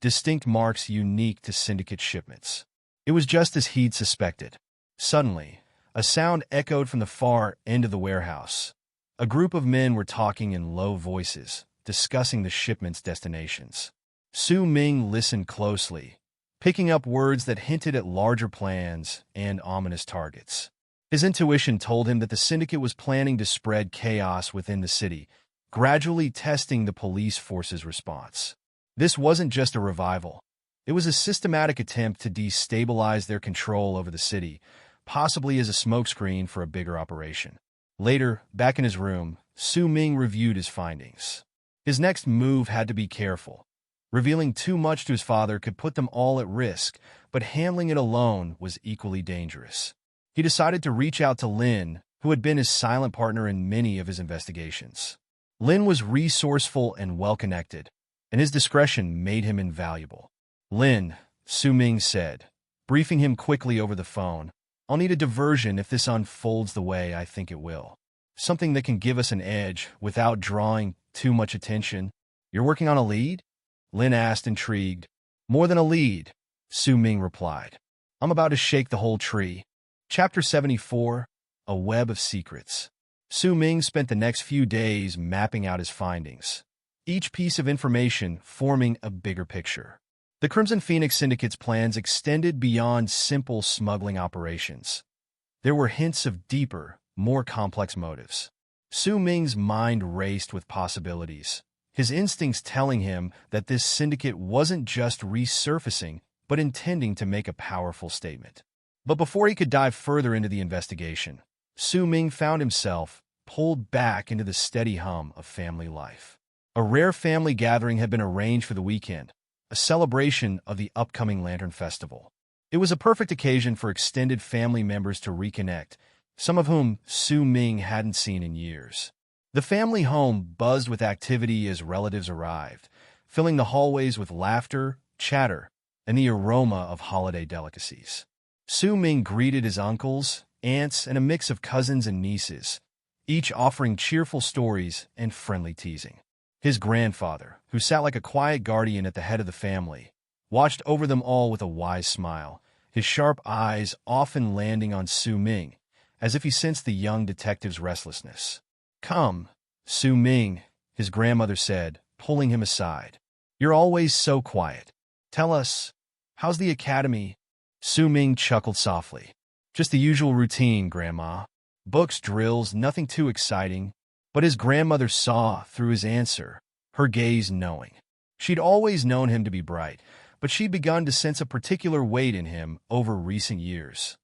distinct marks unique to syndicate shipments. It was just as he'd suspected. Suddenly, a sound echoed from the far end of the warehouse. A group of men were talking in low voices, discussing the shipment's destinations. Su Ming listened closely, picking up words that hinted at larger plans and ominous targets. His intuition told him that the syndicate was planning to spread chaos within the city, gradually testing the police force's response. This wasn't just a revival. It was a systematic attempt to destabilize their control over the city, possibly as a smokescreen for a bigger operation. Later, back in his room, Su Ming reviewed his findings. His next move had to be careful. Revealing too much to his father could put them all at risk, but handling it alone was equally dangerous. He decided to reach out to Lin, who had been his silent partner in many of his investigations. Lin was resourceful and well-connected, and his discretion made him invaluable. "Lin," Su Ming said, briefing him quickly over the phone. "I'll need a diversion if this unfolds the way I think it will. Something that can give us an edge without drawing too much attention." "You're working on a lead?" Lin asked, intrigued. "More than a lead," Su Ming replied. "I'm about to shake the whole tree." Chapter 74, A Web of Secrets. Su Ming spent the next few days mapping out his findings, each piece of information forming a bigger picture. The Crimson Phoenix Syndicate's plans extended beyond simple smuggling operations. There were hints of deeper, more complex motives. Su Ming's mind raced with possibilities, his instincts telling him that this syndicate wasn't just resurfacing, but intending to make a powerful statement. But before he could dive further into the investigation, Su Ming found himself pulled back into the steady hum of family life. A rare family gathering had been arranged for the weekend, a celebration of the upcoming Lantern Festival. It was a perfect occasion for extended family members to reconnect, some of whom Su Ming hadn't seen in years. The family home buzzed with activity as relatives arrived, filling the hallways with laughter, chatter, and the aroma of holiday delicacies. Su Ming greeted his uncles, aunts, and a mix of cousins and nieces, each offering cheerful stories and friendly teasing. His grandfather, who sat like a quiet guardian at the head of the family, watched over them all with a wise smile, his sharp eyes often landing on Su Ming, as if he sensed the young detective's restlessness. "Come, Su Ming," his grandmother said, pulling him aside. "You're always so quiet. Tell us, how's the academy?" Su Ming chuckled softly. "Just the usual routine, Grandma. Books, drills, nothing too exciting." But his grandmother saw through his answer, her gaze knowing. She'd always known him to be bright, but she'd begun to sense a particular weight in him over recent years.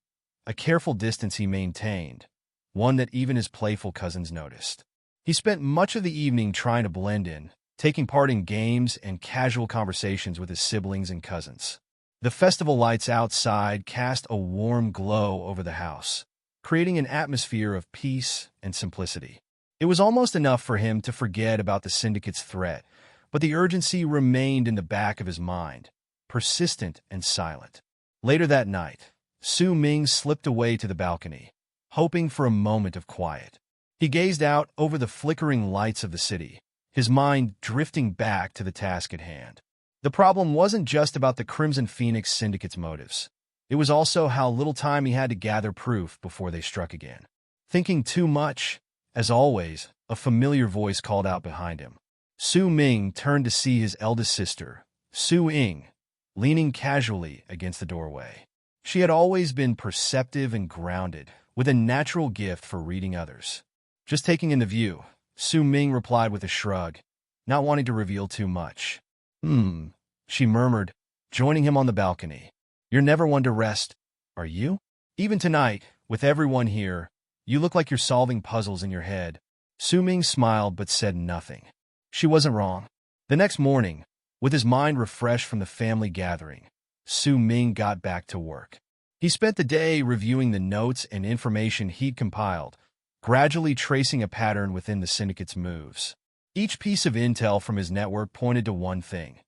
A careful distance he maintained, one that even his playful cousins noticed. He spent much of the evening trying to blend in, taking part in games and casual conversations with his siblings and cousins. The festival lights outside cast a warm glow over the house, creating an atmosphere of peace and simplicity. It was almost enough for him to forget about the syndicate's threat, but the urgency remained in the back of his mind, persistent and silent. Later that night, Su Ming slipped away to the balcony, hoping for a moment of quiet. He gazed out over the flickering lights of the city, his mind drifting back to the task at hand. The problem wasn't just about the Crimson Phoenix Syndicate's motives. It was also how little time he had to gather proof before they struck again. Thinking too much? As always, a familiar voice called out behind him. Su Ming turned to see his eldest sister, Su Ying, leaning casually against the doorway. She had always been perceptive and grounded, with a natural gift for reading others. "Just taking in the view," Su Ming replied with a shrug, not wanting to reveal too much. She murmured, joining him on the balcony. "You're never one to rest, are you? Even tonight, with everyone here, you look like you're solving puzzles in your head." Su Ming smiled but said nothing. She wasn't wrong. The next morning, with his mind refreshed from the family gathering, Su Ming got back to work. He spent the day reviewing the notes and information he'd compiled, gradually tracing a pattern within the syndicate's moves. Each piece of intel from his network pointed to one thing.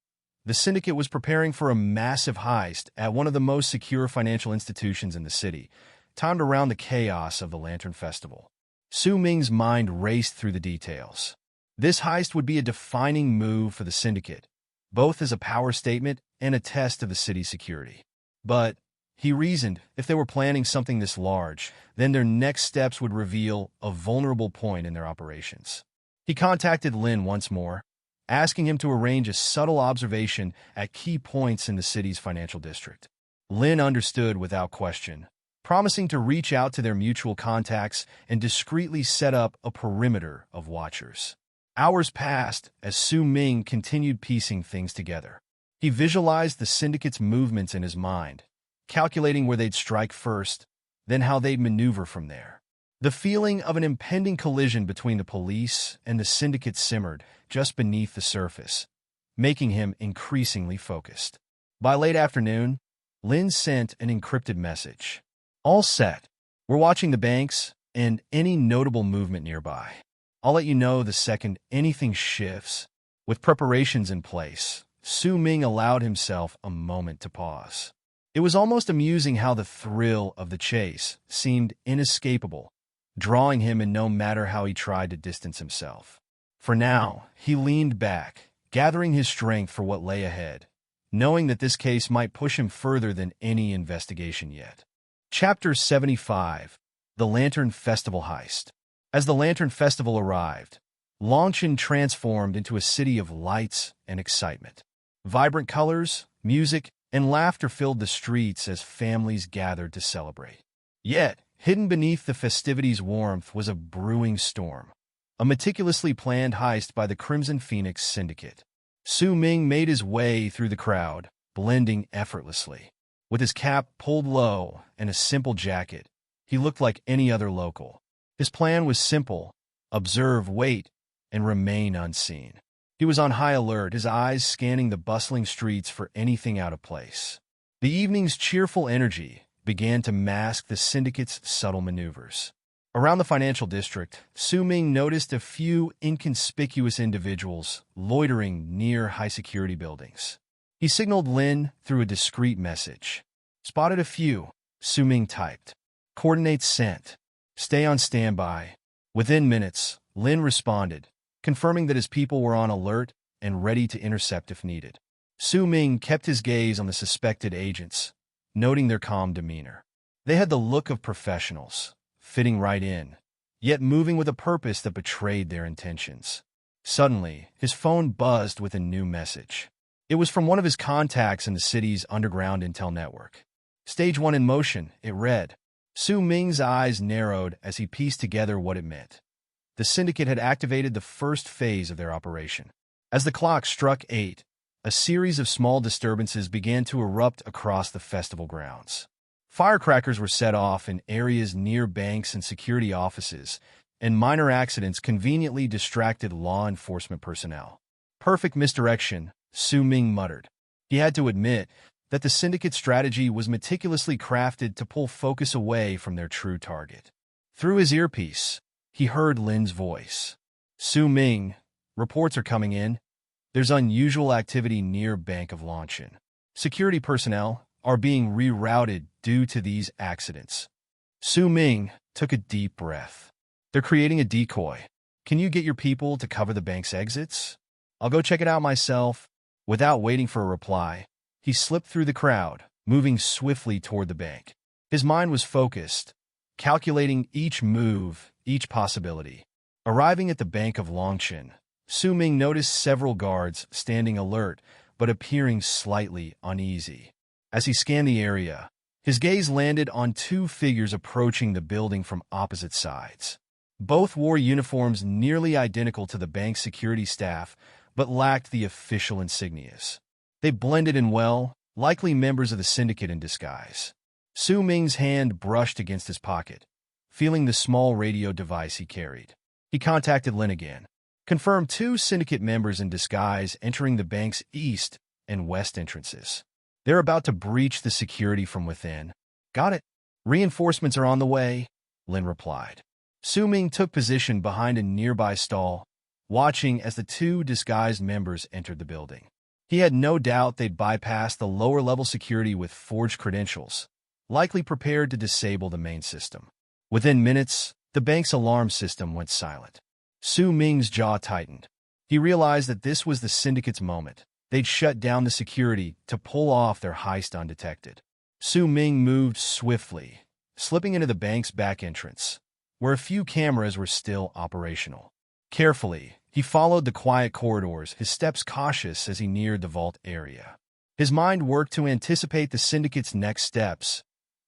The syndicate was preparing for a massive heist at one of the most secure financial institutions in the city, timed around the chaos of the Lantern Festival. Su Ming's mind raced through the details. This heist would be a defining move for the syndicate, both as a power statement and a test of the city's security. But, he reasoned, if they were planning something this large, then their next steps would reveal a vulnerable point in their operations. He contacted Lin once more, asking him to arrange a subtle observation at key points in the city's financial district. Lin understood without question, promising to reach out to their mutual contacts and discreetly set up a perimeter of watchers. Hours passed as Su Ming continued piecing things together. He visualized the syndicate's movements in his mind, calculating where they'd strike first, then how they'd maneuver from there. The feeling of an impending collision between the police and the syndicate simmered just beneath the surface, making him increasingly focused. By late afternoon, Lin sent an encrypted message. "All set. We're watching the banks and any notable movement nearby. I'll let you know the second anything shifts." With preparations in place, Su Ming allowed himself a moment to pause. It was almost amusing how the thrill of the chase seemed inescapable, drawing him in no matter how he tried to distance himself. For now, he leaned back, gathering his strength for what lay ahead, knowing that this case might push him further than any investigation yet. Chapter 75: The Lantern Festival Heist. As the Lantern Festival arrived, Longchen's transformed into a city of lights and excitement. Vibrant colors, music, and laughter filled the streets as families gathered to celebrate. Yet, hidden beneath the festivities' warmth was a brewing storm, a meticulously planned heist by the Crimson Phoenix Syndicate. Su Ming made his way through the crowd, blending effortlessly. With his cap pulled low and a simple jacket, he looked like any other local. His plan was simple: observe, wait, and remain unseen. He was on high alert, his eyes scanning the bustling streets for anything out of place. The evening's cheerful energy began to mask the syndicate's subtle maneuvers. Around the financial district, Su Ming noticed a few inconspicuous individuals loitering near high-security buildings. He signaled Lin through a discreet message. "Spotted a few," Su Ming typed. "Coordinates sent. Stay on standby." Within minutes, Lin responded, confirming that his people were on alert and ready to intercept if needed. Su Ming kept his gaze on the suspected agents, noting their calm demeanor. They had the look of professionals, fitting right in, yet moving with a purpose that betrayed their intentions. Suddenly, his phone buzzed with a new message. It was from one of his contacts in the city's underground intel network. "Stage 1 in motion," it read. Su Ming's eyes narrowed as he pieced together what it meant. The syndicate had activated the first phase of their operation. As the clock struck 8, a series of small disturbances began to erupt across the festival grounds. Firecrackers were set off in areas near banks and security offices, and minor accidents conveniently distracted law enforcement personnel. "Perfect misdirection," Su Ming muttered. He had to admit that the syndicate's strategy was meticulously crafted to pull focus away from their true target. Through his earpiece, he heard Lin's voice. "Su Ming, reports are coming in. There's unusual activity near Bank of Longchen. Security personnel are being rerouted due to these accidents." Su Ming took a deep breath. "They're creating a decoy. Can you get your people to cover the bank's exits? I'll go check it out myself." Without waiting for a reply, he slipped through the crowd, moving swiftly toward the bank. His mind was focused, calculating each move, each possibility. Arriving at the Bank of Longchen, Su Ming noticed several guards standing alert but appearing slightly uneasy. As he scanned the area, his gaze landed on two figures approaching the building from opposite sides. Both wore uniforms nearly identical to the bank's security staff, but lacked the official insignias. They blended in well, likely members of the syndicate in disguise. Su Ming's hand brushed against his pocket, feeling the small radio device he carried. He contacted Lin again, confirmed two syndicate members in disguise entering the bank's east and west entrances. "They're about to breach the security from within." "Got it. Reinforcements are on the way," Lin replied. Su Ming took position behind a nearby stall, watching as the two disguised members entered the building. He had no doubt they'd bypass the lower-level security with forged credentials, likely prepared to disable the main system. Within minutes, the bank's alarm system went silent. Su Ming's jaw tightened. He realized that this was the syndicate's moment. They'd shut down the security to pull off their heist undetected. Su Ming moved swiftly, slipping into the bank's back entrance, where a few cameras were still operational. Carefully, he followed the quiet corridors, his steps cautious as he neared the vault area. His mind worked to anticipate the syndicate's next steps,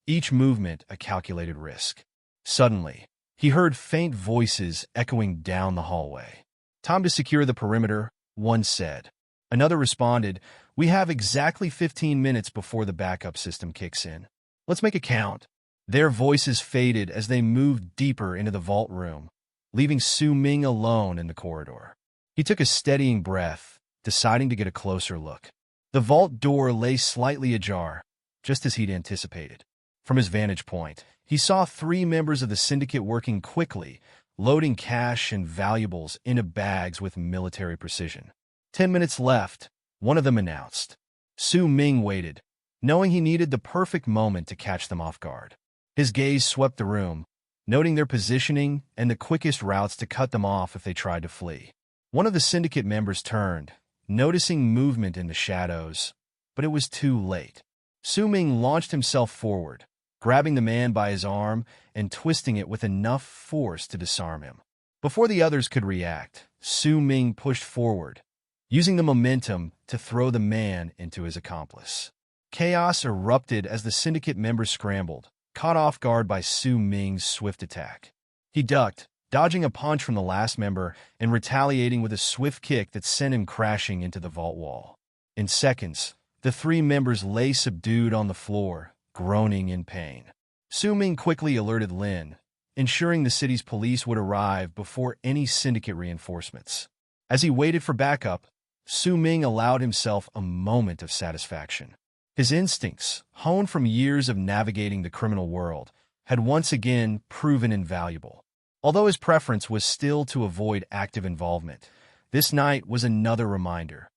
each movement a calculated risk. Suddenly, he heard faint voices echoing down the hallway. "Time to secure the perimeter," one said. Another responded, "We have exactly 15 minutes before the backup system kicks in. Let's make it count." Their voices faded as they moved deeper into the vault room, leaving Su Ming alone in the corridor. He took a steadying breath, deciding to get a closer look. The vault door lay slightly ajar, just as he'd anticipated. From his vantage point, he saw three members of the syndicate working quickly, loading cash and valuables into bags with military precision. 10 minutes left, one of them announced. Su Ming waited, knowing he needed the perfect moment to catch them off guard. His gaze swept the room, noting their positioning and the quickest routes to cut them off if they tried to flee. One of the syndicate members turned, noticing movement in the shadows, but it was too late. Su Ming launched himself forward, grabbing the man by his arm and twisting it with enough force to disarm him. Before the others could react, Su Ming pushed forward, using the momentum to throw the man into his accomplice. Chaos erupted as the syndicate members scrambled, caught off guard by Su Ming's swift attack. He ducked, dodging a punch from the last member and retaliating with a swift kick that sent him crashing into the vault wall. In seconds, the three members lay subdued on the floor, groaning in pain. Su Ming quickly alerted Lin, ensuring the city's police would arrive before any syndicate reinforcements. As he waited for backup, Su Ming allowed himself a moment of satisfaction. His instincts, honed from years of navigating the criminal world, had once again proven invaluable. Although his preference was still to avoid active involvement, this night was another reminder.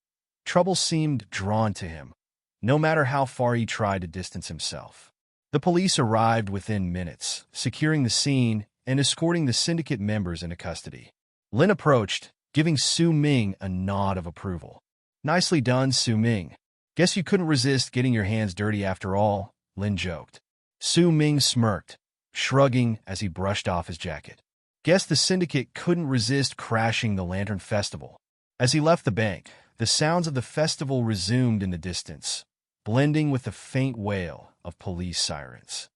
Trouble seemed drawn to him, no matter how far he tried to distance himself. The police arrived within minutes, securing the scene and escorting the syndicate members into custody. Lin approached, giving Su Ming a nod of approval. "Nicely done, Su Ming. Guess you couldn't resist getting your hands dirty after all," Lin joked. Su Ming smirked, shrugging as he brushed off his jacket. Guess the syndicate couldn't resist crashing the Lantern Festival. As he left the bank, the sounds of the festival resumed in the distance, blending with the faint wail of police sirens.